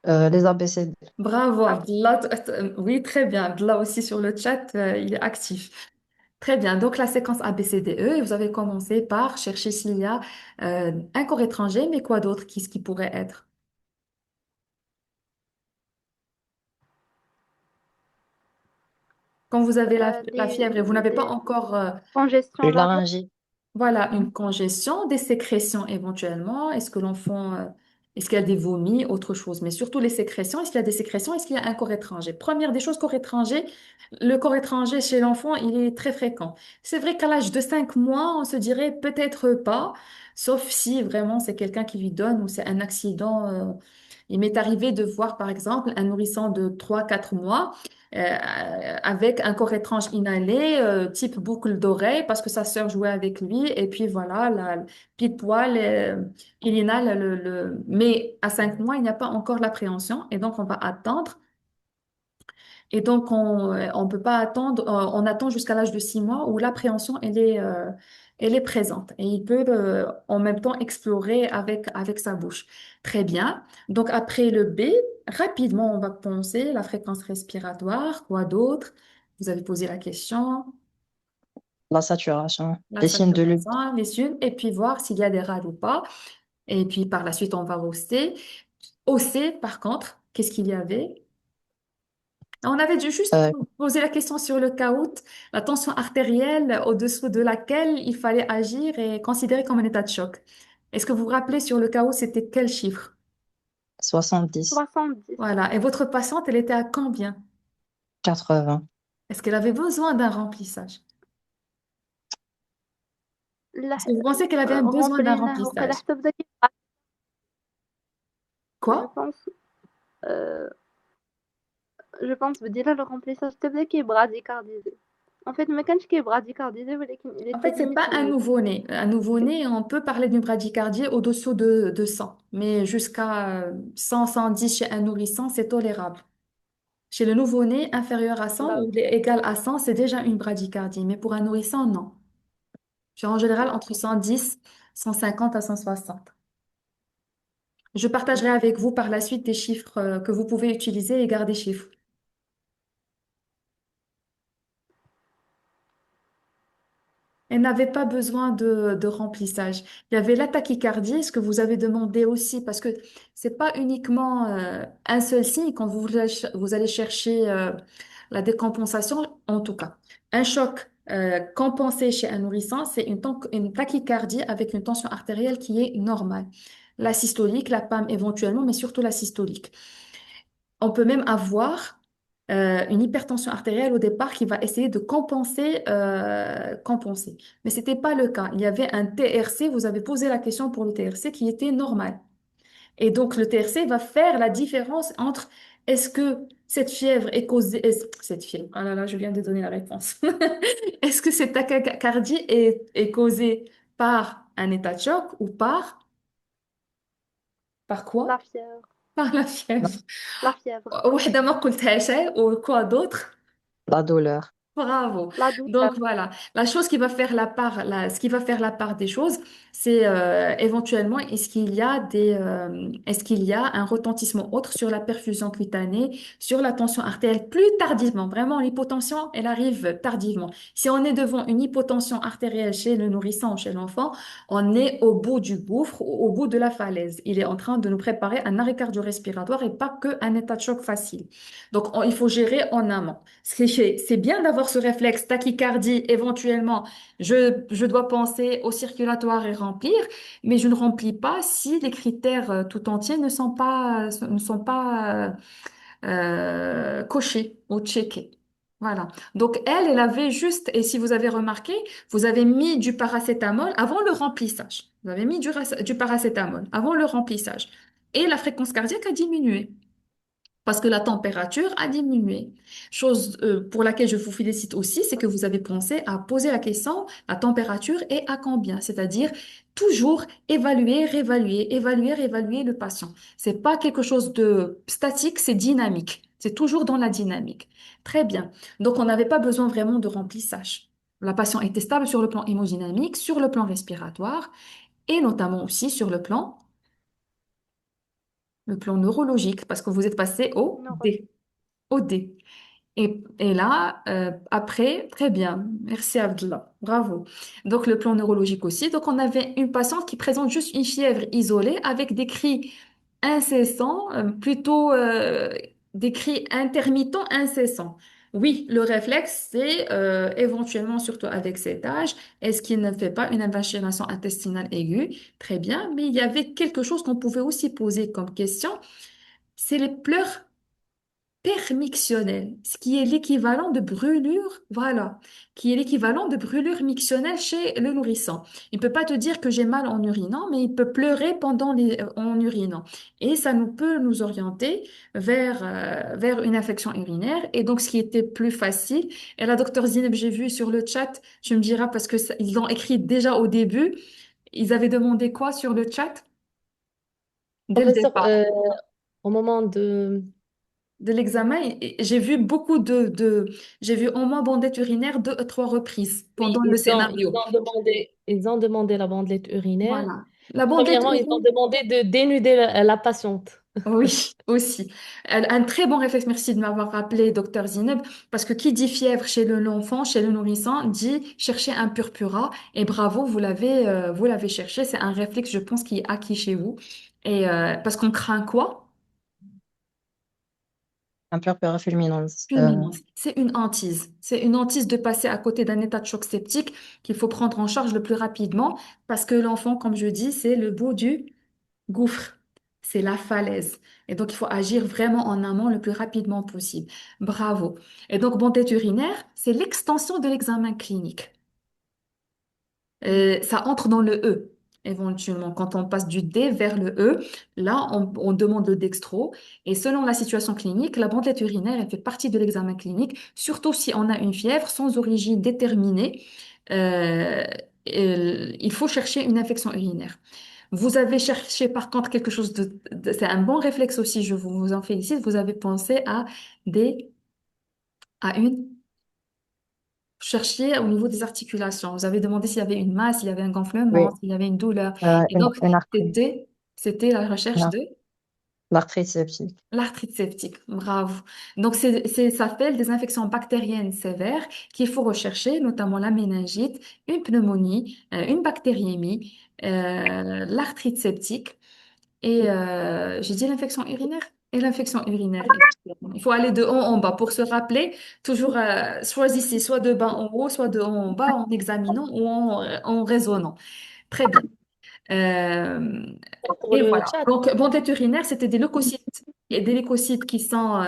Les ABCD. Bravo, Abdallah. Oui, très bien. Abdallah aussi sur le chat, il est actif. Très bien. Donc, la séquence ABCDE, et vous avez commencé par chercher s'il y a un corps étranger, mais quoi d'autre? Qu'est-ce qui pourrait être? Quand vous avez la fièvre et vous n'avez pas les encore congestions Une labiales. laryngite. voilà, une congestion, des sécrétions éventuellement. Est-ce que l'enfant, est-ce qu'il y a des vomis, autre chose? Mais surtout les sécrétions. Est-ce qu'il y a des sécrétions? Est-ce qu'il y a un corps étranger? Première des choses, corps étranger. Le corps étranger chez l'enfant, il est très fréquent. C'est vrai qu'à l'âge de 5 mois, on se dirait peut-être pas, sauf si vraiment c'est quelqu'un qui lui donne ou c'est un accident. Il m'est arrivé de voir, par exemple, un nourrisson de 3 4 mois avec un corps étrange inhalé, type boucle d'oreille, parce que sa sœur jouait avec lui. Et puis voilà, pile poil, il inhale Mais à 5 mois, il n'y a pas encore l'appréhension. Et donc, on va attendre. Et donc, on peut pas attendre, on attend jusqu'à l'âge de 6 mois où l'appréhension, elle est présente. Et il peut en même temps explorer avec sa bouche. Très bien. Donc, après le B, rapidement, on va penser la fréquence respiratoire. Quoi d'autre? Vous avez posé la question. La saturation. La Les signes de lutte. saturation, les suites, et puis voir s'il y a des râles ou pas. Et puis, par la suite, on va au C. Au C, par contre, qu'est-ce qu'il y avait? On avait dû juste Euh, poser la question sur le caout, la tension artérielle au-dessous de laquelle il fallait agir et considérer comme un état de choc. Est-ce que vous vous rappelez sur le caout, c'était quel chiffre? 70. 70. Voilà. Et votre patiente, elle était à combien? 80. Est-ce qu'elle avait besoin d'un remplissage? Est-ce que vous pensez qu'elle avait un besoin d'un رمبليناه وقيلا remplissage? حتى بدا Quoi? جو بونس جو بونس بدينا لو رومبليساج حتى بدا كيبغى ديكارديزي ان فيت ما كانش كيبغى ديكارديزي ولكن il En était fait, c'est limite pas un limite. nouveau-né. Un nouveau-né, on peut parler d'une bradycardie au-dessous de 100, mais jusqu'à 100, 110 chez un nourrisson, c'est tolérable. Chez le nouveau-né, inférieur à 100 ou D'accord. égal à 100, c'est déjà une bradycardie. Mais pour un nourrisson, non. C'est en général entre 110, 150 à 160. Je partagerai avec vous par la suite des chiffres que vous pouvez utiliser et garder chiffres. Elle n'avait pas besoin de remplissage. Il y avait la tachycardie, ce que vous avez demandé aussi, parce que c'est pas uniquement un seul signe quand vous allez chercher la décompensation, en tout cas. Un choc compensé chez un nourrisson, c'est une tachycardie avec une tension artérielle qui est normale. La systolique, la PAM éventuellement, mais surtout la systolique. On peut même avoir une hypertension artérielle au départ qui va essayer de compenser. Mais ce n'était pas le cas. Il y avait un TRC, vous avez posé la question pour le TRC qui était normal. Et donc le TRC va faire la différence entre est-ce que cette fièvre est causée, cette fièvre, ah là là, je viens de donner la réponse. Est-ce que cette tachycardie est causée par un état de choc ou par La quoi? fièvre. Par la fièvre. La fièvre. وحدة ما قلتهاش ou quoi d'autre? La douleur. Bravo. La Donc douleur. voilà, la chose qui va faire ce qui va faire la part des choses, c'est éventuellement est-ce qu'il y a un retentissement autre sur la perfusion cutanée, sur la tension artérielle plus tardivement. Vraiment, l'hypotension, elle arrive tardivement. Si on est devant une hypotension artérielle chez le nourrisson ou chez l'enfant, on est au bout du gouffre, au bout de la falaise. Il est en train de nous préparer un arrêt cardio-respiratoire et pas qu'un état de choc facile. Donc il faut gérer en amont. C'est bien d'avoir ce réflexe tachycardie, éventuellement, je dois penser au circulatoire et remplir, mais je ne remplis pas si les critères tout entiers ne sont pas cochés ou checkés. Voilà. Donc elle avait juste, et si vous avez remarqué, vous avez mis du paracétamol avant le remplissage. Vous avez mis du paracétamol avant le remplissage. Et la fréquence cardiaque a diminué parce que la température a diminué. Chose pour laquelle je vous félicite aussi, c'est que vous avez pensé à poser la question, la température est à combien? C'est-à-dire toujours évaluer, réévaluer, évaluer, réévaluer le patient. C'est pas quelque chose de statique, c'est dynamique. C'est toujours dans la dynamique. Très bien. Donc, on n'avait pas besoin vraiment de remplissage. La patiente était stable sur le plan hémodynamique, sur le plan respiratoire et notamment aussi sur le plan neurologique, parce que vous êtes passé au Neurologique. D. Au D. Et là, après, très bien. Merci Abdullah. Bravo. Donc, le plan neurologique aussi. Donc, on avait une patiente qui présente juste une fièvre isolée avec des cris incessants, plutôt des cris intermittents incessants. Oui, le réflexe, c'est éventuellement, surtout avec cet âge, est-ce qu'il ne fait pas une invagination intestinale aiguë? Très bien. Mais il y avait quelque chose qu'on pouvait aussi poser comme question. C'est les pleurs permictionnel, ce qui est l'équivalent de brûlure, voilà, qui est l'équivalent de brûlure mictionnelle chez le nourrisson. Il ne peut pas te dire que j'ai mal en urinant, mais il peut pleurer en urinant. Et ça peut nous orienter vers une infection urinaire. Et donc, ce qui était plus facile, et la docteur Zineb, j'ai vu sur le chat, tu me diras, parce que ils l'ont écrit déjà au début, ils avaient demandé quoi sur le chat dès le Professeur, départ au moment de l'examen, et j'ai vu j'ai vu au moins bandette urinaire 2 à 3 reprises Oui, pendant le scénario. ils ont demandé la bandelette urinaire. Voilà. La bandette Premièrement, ils ont urinaire, demandé de dénuder la patiente. oui, aussi. Un très bon réflexe, merci de m'avoir rappelé, docteur Zineb, parce que qui dit fièvre chez l'enfant, chez le nourrisson, dit chercher un purpura, et bravo, vous l'avez cherché, c'est un réflexe, je pense, qui est acquis chez vous. Et parce qu'on craint quoi? Un purpura fulminans. Fulminance. C'est une hantise. C'est une hantise de passer à côté d'un état de choc septique qu'il faut prendre en charge le plus rapidement parce que l'enfant, comme je dis, c'est le bout du gouffre. C'est la falaise. Et donc, il faut agir vraiment en amont le plus rapidement possible. Bravo. Et donc, bandette urinaire, c'est l'extension de l'examen clinique. Ça entre dans le E, éventuellement. Quand on passe du D vers le E, là, on demande le dextro. Et selon la situation clinique, la bandelette urinaire, elle fait partie de l'examen clinique, surtout si on a une fièvre sans origine déterminée. Euh, il faut chercher une infection urinaire. Vous avez cherché par contre quelque chose c'est un bon réflexe aussi, je vous en félicite. Vous avez pensé à une cherchiez au niveau des articulations. Vous avez demandé s'il y avait une masse, s'il y avait un gonflement, Oui, s'il y avait une douleur. Et une, donc, une arthrite. c'était la recherche Une de L'arthrite septique. L'arthrite septique, bravo. Donc, ça fait des infections bactériennes sévères qu'il faut rechercher, notamment la méningite, une pneumonie, une bactériémie, l'arthrite septique et j'ai dit l'infection urinaire. Et l'infection urinaire, effectivement. Il faut aller de haut en bas pour se rappeler, toujours choisissez soit de bas en haut, soit de haut en bas en examinant ou en raisonnant. Très bien. Euh, Pour et le voilà. chat, Donc, bandelette urinaire, c'était des leucocytes et des leucocytes qui sont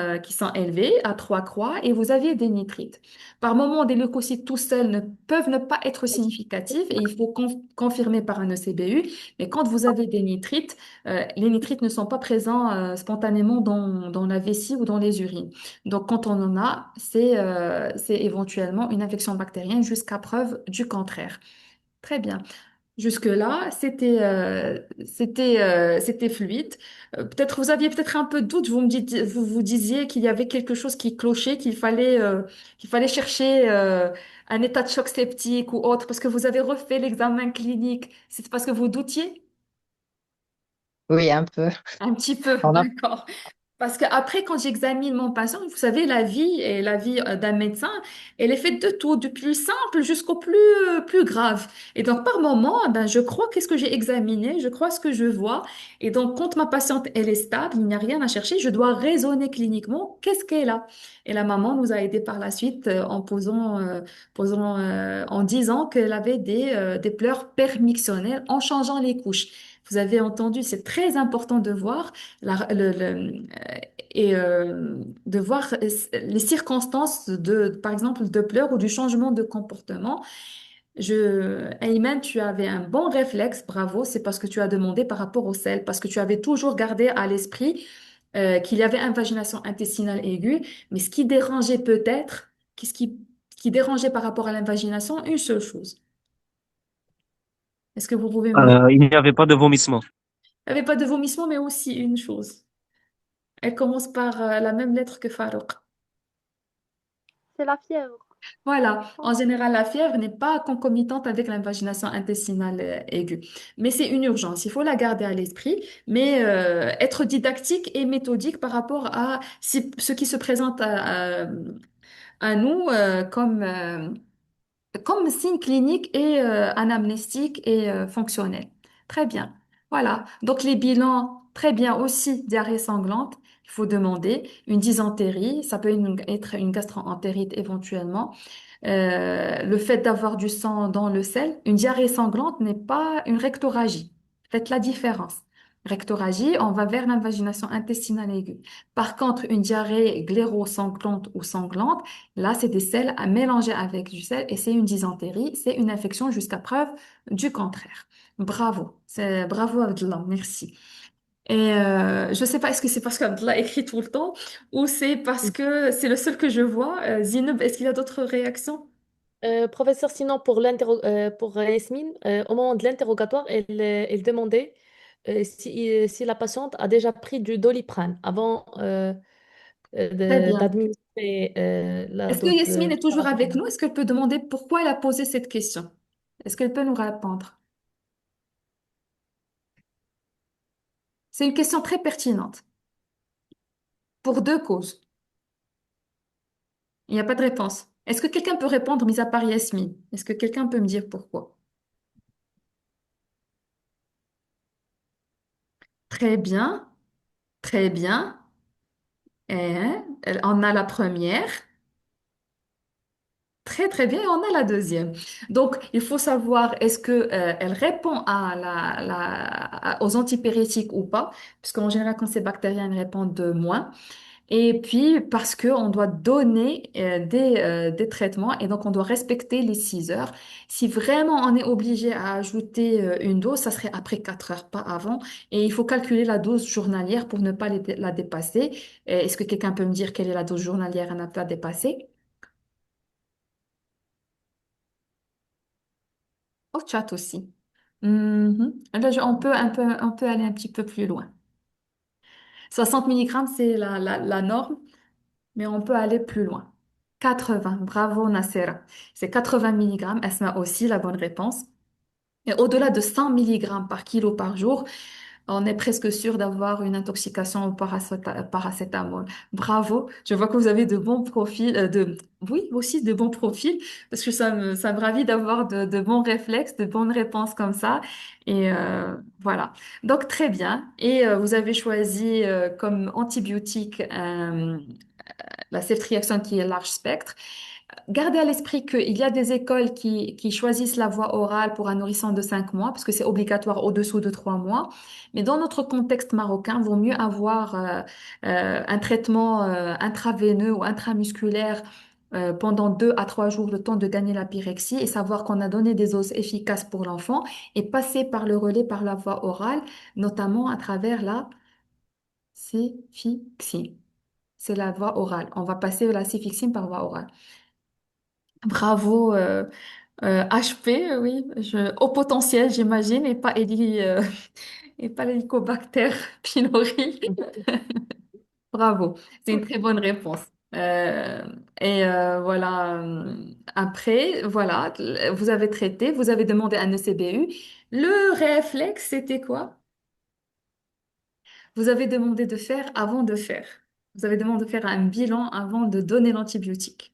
élevés à 3 croix et vous aviez des nitrites. Par moment, des leucocytes tout seuls peuvent ne pas être significatifs et il faut confirmer par un ECBU. Mais quand vous avez des nitrites, les nitrites ne sont pas présents spontanément dans la vessie ou dans les urines. Donc, quand on en a, c'est éventuellement une infection bactérienne jusqu'à preuve du contraire. Très bien. Jusque-là, c'était fluide. Peut-être vous aviez peut-être un peu de doute. Vous disiez qu'il y avait quelque chose qui clochait, qu'il fallait chercher un état de choc septique ou autre, parce que vous avez refait l'examen clinique. C'est parce que vous doutiez Oui, un peu. un petit peu, On a, d'accord. Parce qu'après, quand j'examine mon patient, vous savez, la vie d'un médecin, elle est faite de tout, du plus simple jusqu'au plus grave. Et donc, par moment, ben, je crois qu'est-ce que j'ai examiné, je crois ce que je vois. Et donc, quand ma patiente, elle est stable, il n'y a rien à chercher, je dois raisonner cliniquement, qu'est-ce qu'elle a? Et la maman nous a aidés par la suite en disant qu'elle avait des pleurs permictionnelles en changeant les couches. Vous avez entendu, c'est très important de voir et de voir les circonstances par exemple, de pleurs ou du changement de comportement. Ayman, tu avais un bon réflexe, bravo, c'est parce que tu as demandé par rapport au sel, parce que tu avais toujours gardé à l'esprit qu'il y avait invagination intestinale aiguë, mais ce qui dérangeait peut-être, ce qui dérangeait par rapport à l'invagination, une seule chose. Est-ce que vous pouvez me... Il n'y avait pas de vomissement. Il n'y avait pas de vomissement, mais aussi une chose. Elle commence par la même lettre que Farouk. C'est la fièvre. Voilà, en général, la fièvre n'est pas concomitante avec l'invagination intestinale aiguë, mais c'est une urgence. Il faut la garder à l'esprit, mais être didactique et méthodique par rapport à ce qui se présente à nous comme signe clinique et anamnestique et fonctionnel. Très bien. Voilà. Donc les bilans, très bien aussi, diarrhée sanglante. Il faut demander une dysentérie. Ça peut être une gastro-entérite éventuellement. Le fait d'avoir du sang dans le sel, une diarrhée sanglante n'est pas une rectorragie. Faites la différence. Rectorragie, on va vers l'invagination intestinale aiguë. Par contre, une diarrhée gléro-sanglante ou sanglante, là, c'est des sels à mélanger avec du sel et c'est une dysentérie, c'est une infection jusqu'à preuve du contraire. Bravo, bravo Abdullah, merci. Et je sais pas, est-ce que c'est parce qu'Abdullah écrit tout le temps ou c'est parce que c'est le seul que je vois. Zineb, est-ce qu'il y a d'autres réactions? Professeur, sinon pour Yasmine, au moment de l'interrogatoire, elle demandait si la patiente a déjà pris du Doliprane avant Très bien. d'administrer la Est-ce que dose Yasmine de est toujours avec paracétamol. nous? Est-ce qu'elle peut demander pourquoi elle a posé cette question? Est-ce qu'elle peut nous répondre? C'est une question très pertinente pour deux causes. Il n'y a pas de réponse. Est-ce que quelqu'un peut répondre, mis à part Yasmine? Est-ce que quelqu'un peut me dire pourquoi? Très bien, très bien. Et on a la première. Très, très bien. Et on a la deuxième. Donc, il faut savoir est-ce que, elle répond aux antipyrétiques ou pas, puisqu'en général, quand c'est bactérien, elles répondent de moins. Et puis, parce qu'on doit donner des traitements et donc on doit respecter les 6 heures. Si vraiment on est obligé à ajouter une dose, ça serait après 4 heures, pas avant. Et il faut calculer la dose journalière pour ne pas la dépasser. Est-ce que quelqu'un peut me dire quelle est la dose journalière à ne pas dépasser? Au chat aussi. Mhm. Là, on peut aller un petit peu plus loin. 60 milligrammes, c'est la norme. Mais on peut aller plus loin. 80, bravo Nassera. C'est 80 milligrammes, Esma aussi, la bonne réponse. Et au-delà de 100 milligrammes par kilo par jour, On est presque sûr d'avoir une intoxication au paracétamol. Bravo. Je vois que vous avez de bons profils, oui, aussi de bons profils, parce que ça me ravit d'avoir de bons réflexes, de bonnes réponses comme ça. Et voilà. Donc, très bien. Et vous avez choisi comme antibiotique la ceftriaxone qui est large spectre. Gardez à l'esprit qu'il y a des écoles qui choisissent la voie orale pour un nourrisson de 5 mois, parce que c'est obligatoire au-dessous de 3 mois. Mais dans notre contexte marocain, vaut mieux avoir un traitement intraveineux ou intramusculaire pendant 2 à 3 jours, le temps de gagner la pyrexie et savoir qu'on a donné des doses efficaces pour l'enfant et passer par le relais par la voie orale, notamment à travers la céfixime. C'est la voie orale. On va passer la céfixime par voie orale. Bravo, HP, oui, au potentiel, j'imagine, et pas l'hélicobactère pylori. Bravo, c'est une très bonne réponse. Euh, voilà, après, voilà, vous avez traité, vous avez demandé un ECBU. Le réflexe, c'était quoi? Vous avez demandé de faire avant de faire. Vous avez demandé de faire un bilan avant de donner l'antibiotique.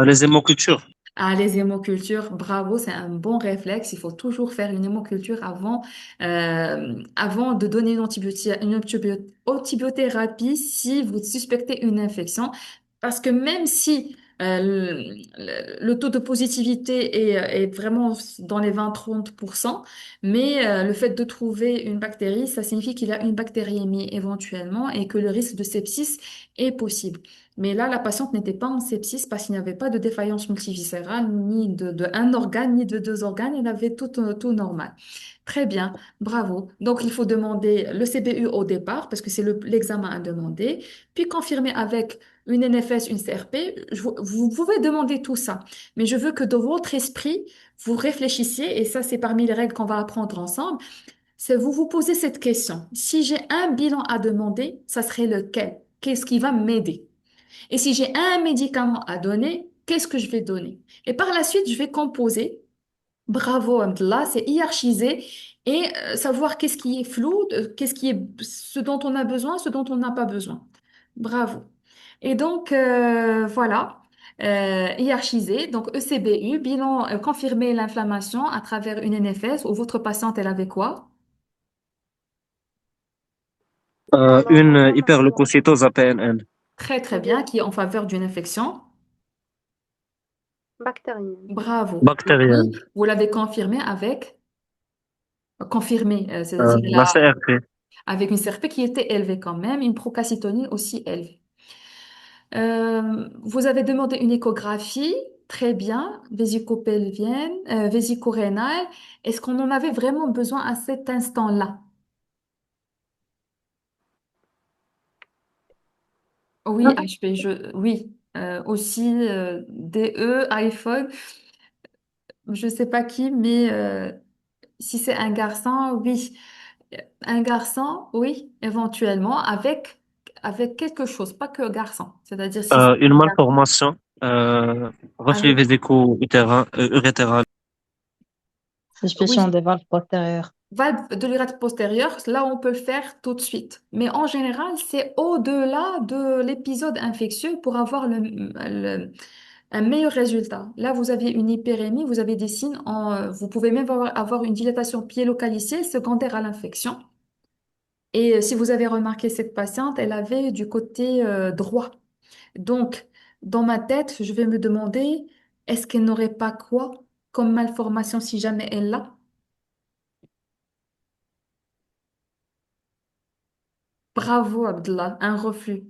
Les hémocultures. Ah, les hémocultures, bravo, c'est un bon réflexe. Il faut toujours faire une hémoculture avant de donner antibiothérapie si vous suspectez une infection. Parce que même si le taux de positivité est vraiment dans les 20-30%, mais le fait de trouver une bactérie, ça signifie qu'il y a une bactériémie éventuellement et que le risque de sepsis est possible. Mais là, la patiente n'était pas en sepsis parce qu'il n'y avait pas de défaillance multiviscérale, ni de un organe, ni de deux organes. Elle avait tout normal. Très bien, bravo. Donc, il faut demander le CBU au départ parce que c'est l'examen à demander, puis confirmer avec une NFS, une CRP. Vous pouvez demander tout ça, mais je veux que dans votre esprit, vous réfléchissiez, et ça, c'est parmi les règles qu'on va apprendre ensemble, c'est vous vous posez cette question. Si j'ai un bilan à demander, ça serait lequel? Qu'est-ce qui va m'aider? Et si j'ai un médicament à donner, qu'est-ce que je vais donner? Et par la suite, je vais composer. Bravo, Abdallah, c'est hiérarchiser et savoir qu'est-ce qui est flou, qu'est-ce qui est ce dont on a besoin, ce dont on n'a pas besoin. Bravo. Et donc, voilà, hiérarchiser. Donc, ECBU, bilan, confirmer l'inflammation à travers une NFS ou votre patiente, elle avait quoi? Alors, Une moi, ma séance hyperleucocytose APNN. Très, très bien, qui est en faveur d'une infection. bactérienne. Bravo. Et puis, Bactérienne. vous l'avez confirmé avec confirmé, c'est-à-dire La CRP. avec une CRP qui était élevée quand même, une procalcitonie aussi élevée. Vous avez demandé une échographie, très bien, vésico-pelvienne, vésico-rénale. Est-ce qu'on en avait vraiment besoin à cet instant-là? Oui, HP, oui, aussi DE, iPhone, je sais pas qui, mais si c'est un garçon, oui. Un garçon, oui, éventuellement, avec quelque chose, pas que garçon. C'est-à-dire si c'est Une un garçon, malformation. Reflux avec vésico-urétral. oui, Suspicion des valves postérieures. valve de l'urètre postérieur, là on peut le faire tout de suite. Mais en général, c'est au-delà de l'épisode infectieux pour avoir un meilleur résultat. Là, vous avez une hyperémie, vous avez des signes, vous pouvez même avoir une dilatation piélo-calicielle secondaire à l'infection. Et si vous avez remarqué cette patiente, elle avait du côté droit. Donc, dans ma tête, je vais me demander, est-ce qu'elle n'aurait pas quoi comme malformation si jamais elle l'a? Bravo, Abdallah, un reflux.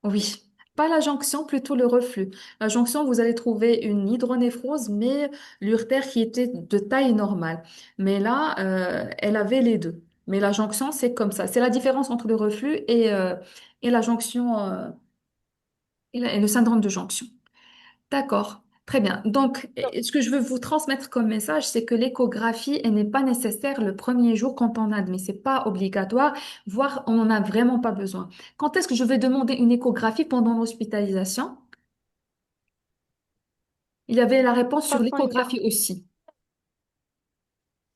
Oui, pas la jonction, plutôt le reflux. La jonction, vous allez trouver une hydronéphrose, mais l'urtère qui était de taille normale. Mais là, elle avait les deux. Mais la jonction, c'est comme ça. C'est la différence entre le reflux et la jonction, et le syndrome de jonction. D'accord, très bien. Donc, ce que je veux vous transmettre comme message, c'est que l'échographie, elle n'est pas nécessaire le premier jour quand on admet. C'est pas obligatoire, voire on n'en a vraiment pas besoin. Quand est-ce que je vais demander une échographie pendant l'hospitalisation? Il y avait la réponse sur Patient hyper, l'échographie aussi.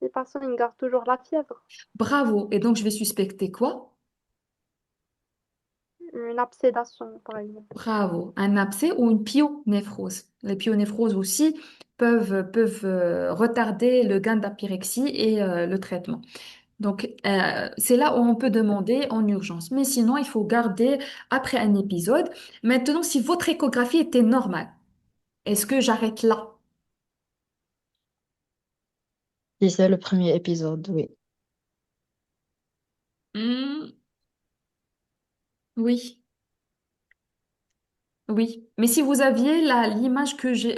Les patients, ils gardent toujours la fièvre, Bravo. Et donc, je vais suspecter quoi? une absédation, par exemple. Bravo. Un abcès ou une pyonéphrose. Les pyonéphroses aussi peuvent retarder le gain d'apyrexie et le traitement. Donc, c'est là où on peut demander en urgence. Mais sinon, il faut garder après un épisode. Maintenant, si votre échographie était normale, est-ce que j'arrête là? Si c'est le premier épisode, oui. Hmm, oui, oui. Mais si vous aviez l'image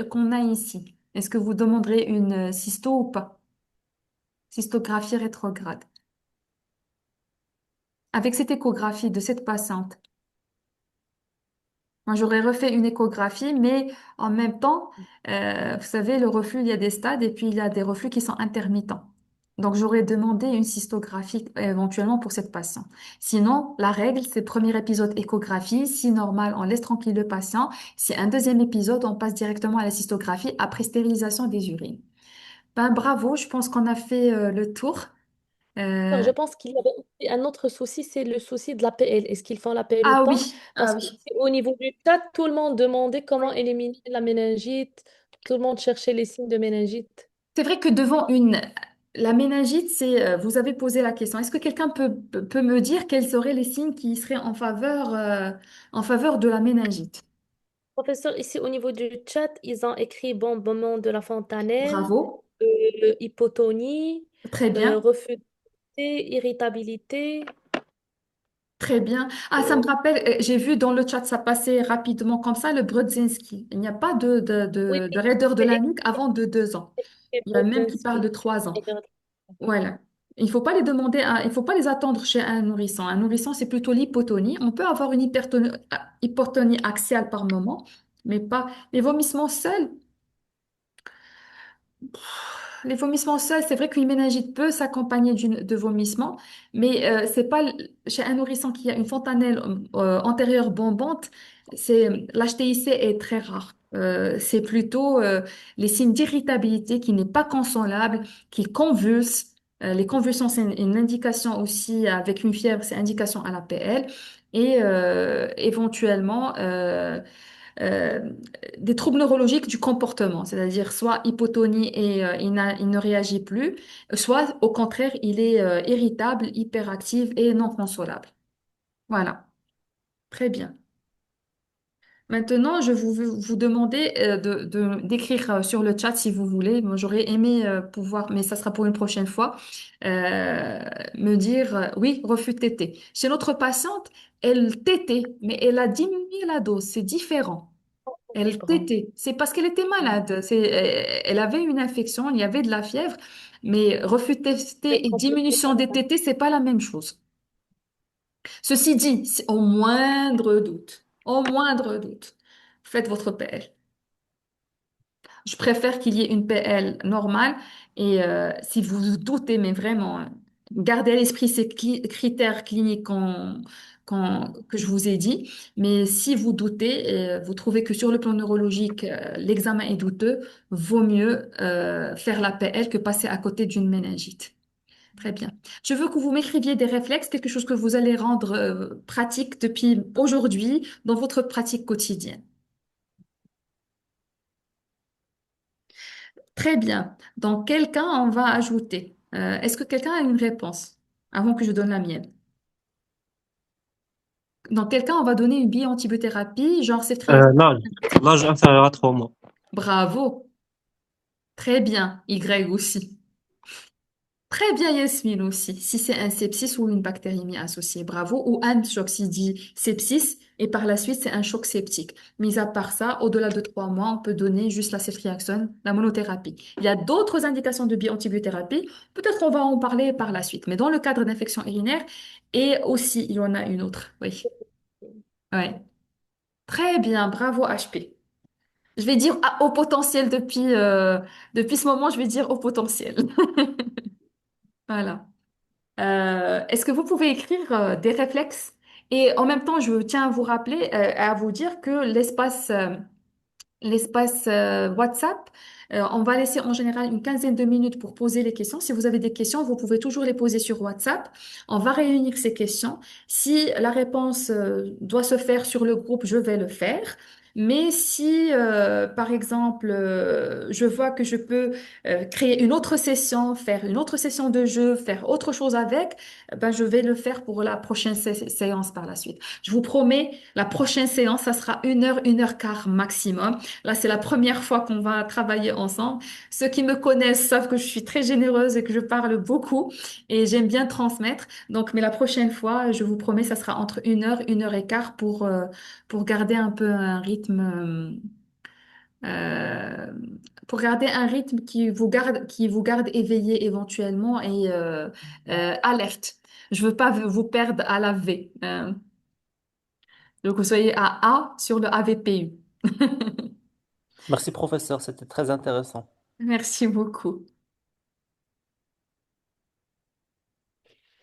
qu'on a ici, est-ce que vous demanderez une cysto ou pas? Cystographie rétrograde. Avec cette échographie de cette patiente, moi, j'aurais refait une échographie, mais en même temps, vous savez, le reflux, il y a des stades et puis il y a des reflux qui sont intermittents. Donc, j'aurais demandé une cystographie éventuellement pour cette patiente. Sinon, la règle, c'est premier épisode échographie. Si normal, on laisse tranquille le patient. Si un deuxième épisode, on passe directement à la cystographie après stérilisation des urines. Ben, bravo, je pense qu'on a fait le tour. Alors, Euh, je pense qu'il y avait aussi un autre souci, c'est le souci de l'APL. Est-ce qu'ils font l'APL ou ah pas? oui, ah Parce que oui. au niveau du chat, tout le monde demandait comment éliminer la méningite. Tout le monde cherchait les signes de méningite. C'est vrai que devant la méningite, vous avez posé la question. Est-ce que quelqu'un peut me dire quels seraient les signes qui seraient en faveur de la méningite? Professeur, ici au niveau du chat, ils ont écrit bombement de la fontanelle, Bravo, hypotonie, très bien, refus de thé, irritabilité. très bien. Ah, ça me euh, rappelle, j'ai vu dans le chat, ça passait rapidement comme ça, le Brodzinski. Il n'y a pas oui, de oui, raideur de c'est la nuque avant de 2 ans. écrit Il y a même qui parle de Brodzinski. 3 ans. Voilà. Il faut pas les demander, il faut pas les attendre chez un nourrisson. Un nourrisson, c'est plutôt l'hypotonie. On peut avoir une hypotonie axiale par moment, mais pas les vomissements seuls. Les vomissements seuls, c'est vrai qu'une méningite peut s'accompagner de vomissements, mais c'est pas chez un nourrisson qui a une fontanelle antérieure bombante, l'HTIC est très rare. C'est plutôt les signes d'irritabilité qui n'est pas consolable, qui convulse. Les convulsions, c'est une indication aussi avec une fièvre, c'est indication à l'APL. Et éventuellement, euh, des troubles neurologiques du comportement, c'est-à-dire soit hypotonie et il ne réagit plus, soit au contraire, il est irritable, hyperactif et non consolable. Voilà, très bien. Maintenant, je vais vous demander d'écrire sur le chat si vous voulez. Moi, j'aurais aimé pouvoir, mais ça sera pour une prochaine fois, euh, me dire oui, refus tété. Chez notre patiente, elle tétait, mais elle a diminué la dose. C'est différent. Elle Libre. tétait. C'est parce qu'elle était malade. Elle avait une infection, il y avait de la fièvre, mais refus Mais tété et compliqué diminution par des ça. tétés, c'est pas la même chose. Ceci dit, au moindre doute, faites votre PL. Je préfère qu'il y ait une PL normale et si vous doutez, mais vraiment, gardez à l'esprit ces critères cliniques que je vous ai dit. Mais si vous doutez et vous trouvez que sur le plan neurologique, l'examen est douteux, vaut mieux faire la PL que passer à côté d'une méningite. Très bien. Je veux que vous m'écriviez des réflexes, quelque chose que vous allez rendre pratique depuis aujourd'hui dans votre pratique quotidienne. Très bien. Dans quel cas on va ajouter? Est-ce que quelqu'un a une réponse avant que je donne la mienne? Dans quel cas on va donner une bioantibiothérapie, genre céphtriaxone? L'âge inférieur à 3 mois. Bravo. Très bien. Y aussi. Très bien, Yasmine aussi. Si c'est un sepsis ou une bactériémie associée, bravo. Ou un choc, s'il dit sepsis et par la suite c'est un choc septique. Mis à part ça, au-delà de 3 mois, on peut donner juste la céphtriaxone, la monothérapie. Il y a d'autres indications de bioantibiothérapie. Peut-être qu'on va en parler par la suite. Mais dans le cadre d'infection urinaire, et aussi, il y en a une autre. Oui. Ouais. Très bien. Bravo, HP. Je vais dire au potentiel depuis ce moment, je vais dire au potentiel. Voilà. Est-ce que vous pouvez écrire des réflexes? Et en même temps, je tiens à vous rappeler, à vous dire que l'espace l'espace WhatsApp. On va laisser en général une quinzaine de minutes pour poser les questions. Si vous avez des questions, vous pouvez toujours les poser sur WhatsApp. On va réunir ces questions. Si la réponse doit se faire sur le groupe, je vais le faire. Mais si, par exemple, je vois que je peux créer une autre session, faire une autre session de jeu, faire autre chose avec, ben, je vais le faire pour la prochaine séance par la suite. Je vous promets, la prochaine séance, ça sera 1 heure, 1 heure quart maximum. Là, c'est la première fois qu'on va travailler ensemble. Ceux qui me connaissent savent que je suis très généreuse et que je parle beaucoup et j'aime bien transmettre. Donc, mais la prochaine fois, je vous promets, ça sera entre 1 heure, 1 heure et quart pour garder un peu un rythme, euh, pour garder un rythme qui vous garde éveillé éventuellement et alerte. Je veux pas vous perdre à la V. Donc, vous soyez à A sur le AVPU. Merci, professeur, c'était très intéressant. Merci beaucoup.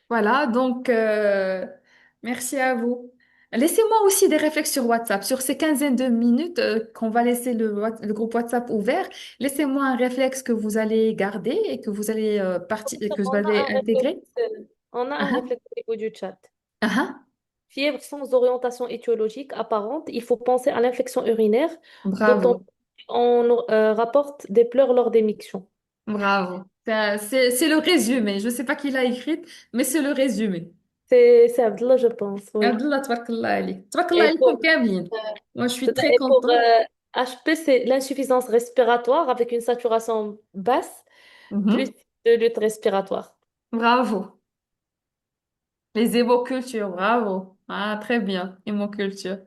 Voilà, donc merci à vous. Laissez-moi aussi des réflexes sur WhatsApp. Sur ces quinzaines de minutes qu'on va laisser le groupe WhatsApp ouvert, laissez-moi un réflexe que vous allez garder et que vous allez, que vous On a allez un réflexe, intégrer. on a Ah, un ah, réflexe au niveau du chat. ah, ah. Fièvre sans orientation étiologique apparente, il faut penser à l'infection urinaire dont Bravo, on rapporte des pleurs lors des mictions. bravo. C'est le résumé. Je ne sais pas qui l'a écrit, mais c'est le résumé. C'est Abdullah, je pense, oui. Abdullah, tabarakallah عليك. tabarakallah Et عليكم pour, كاملين. Moi, je suis très et pour contente. HP, c'est l'insuffisance respiratoire avec une saturation basse, plus Mhm. de lutte respiratoire. Bravo. Les hémocultures, bravo. Ah, très bien, hémoculture.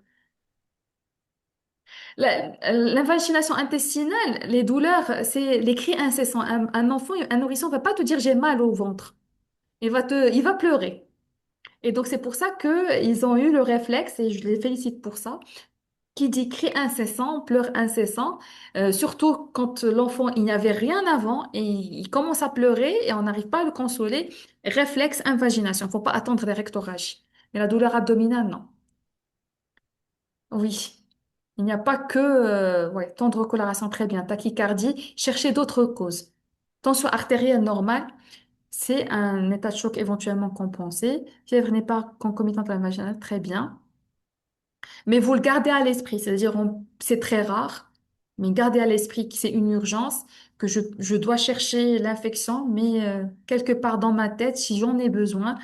L'invagination intestinale, les douleurs, c'est les cris incessants. Un enfant, un nourrisson va pas te dire j'ai mal au ventre. Il va pleurer. Et donc, c'est pour ça que ils ont eu le réflexe, et je les félicite pour ça, qui dit cri incessant, pleurs incessants, surtout quand l'enfant, il n'y avait rien avant et il commence à pleurer et on n'arrive pas à le consoler. Réflexe invagination. Faut pas attendre les rectorages. Mais la douleur abdominale, non. Oui. Il n'y a pas que ouais, temps de recoloration, très bien. Tachycardie, cherchez d'autres causes. Tension artérielle normale, c'est un état de choc éventuellement compensé. Fièvre n'est pas concomitante à la vaginale, très bien. Mais vous le gardez à l'esprit, c'est-à-dire c'est très rare, mais gardez à l'esprit que c'est une urgence, que je dois chercher l'infection, mais quelque part dans ma tête, si j'en ai besoin,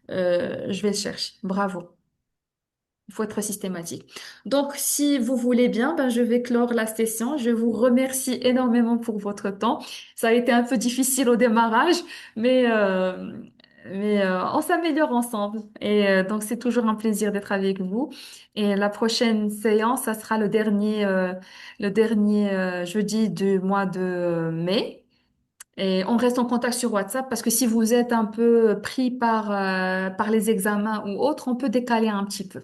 je vais le chercher. Bravo. Il faut être systématique. Donc, si vous voulez bien, ben, je vais clore la session. Je vous remercie énormément pour votre temps. Ça a été un peu difficile au démarrage, mais, euh, mais on s'améliore ensemble. Et donc, c'est toujours un plaisir d'être avec vous. Et la prochaine séance, ça sera le dernier jeudi du mois de mai. Et on reste en contact sur WhatsApp parce que si vous êtes un peu pris par les examens ou autres, on peut décaler un petit peu.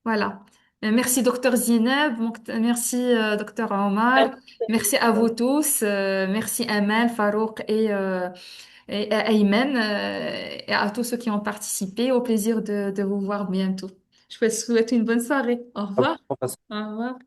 Voilà. Merci docteur Zineb, merci docteur Omar, merci à vous tous, merci Amal, Farouk et Ayman et à tous ceux qui ont participé. Au plaisir de vous voir bientôt. Je vous souhaite une bonne soirée. Au Au revoir, revoir. professeur. Au revoir.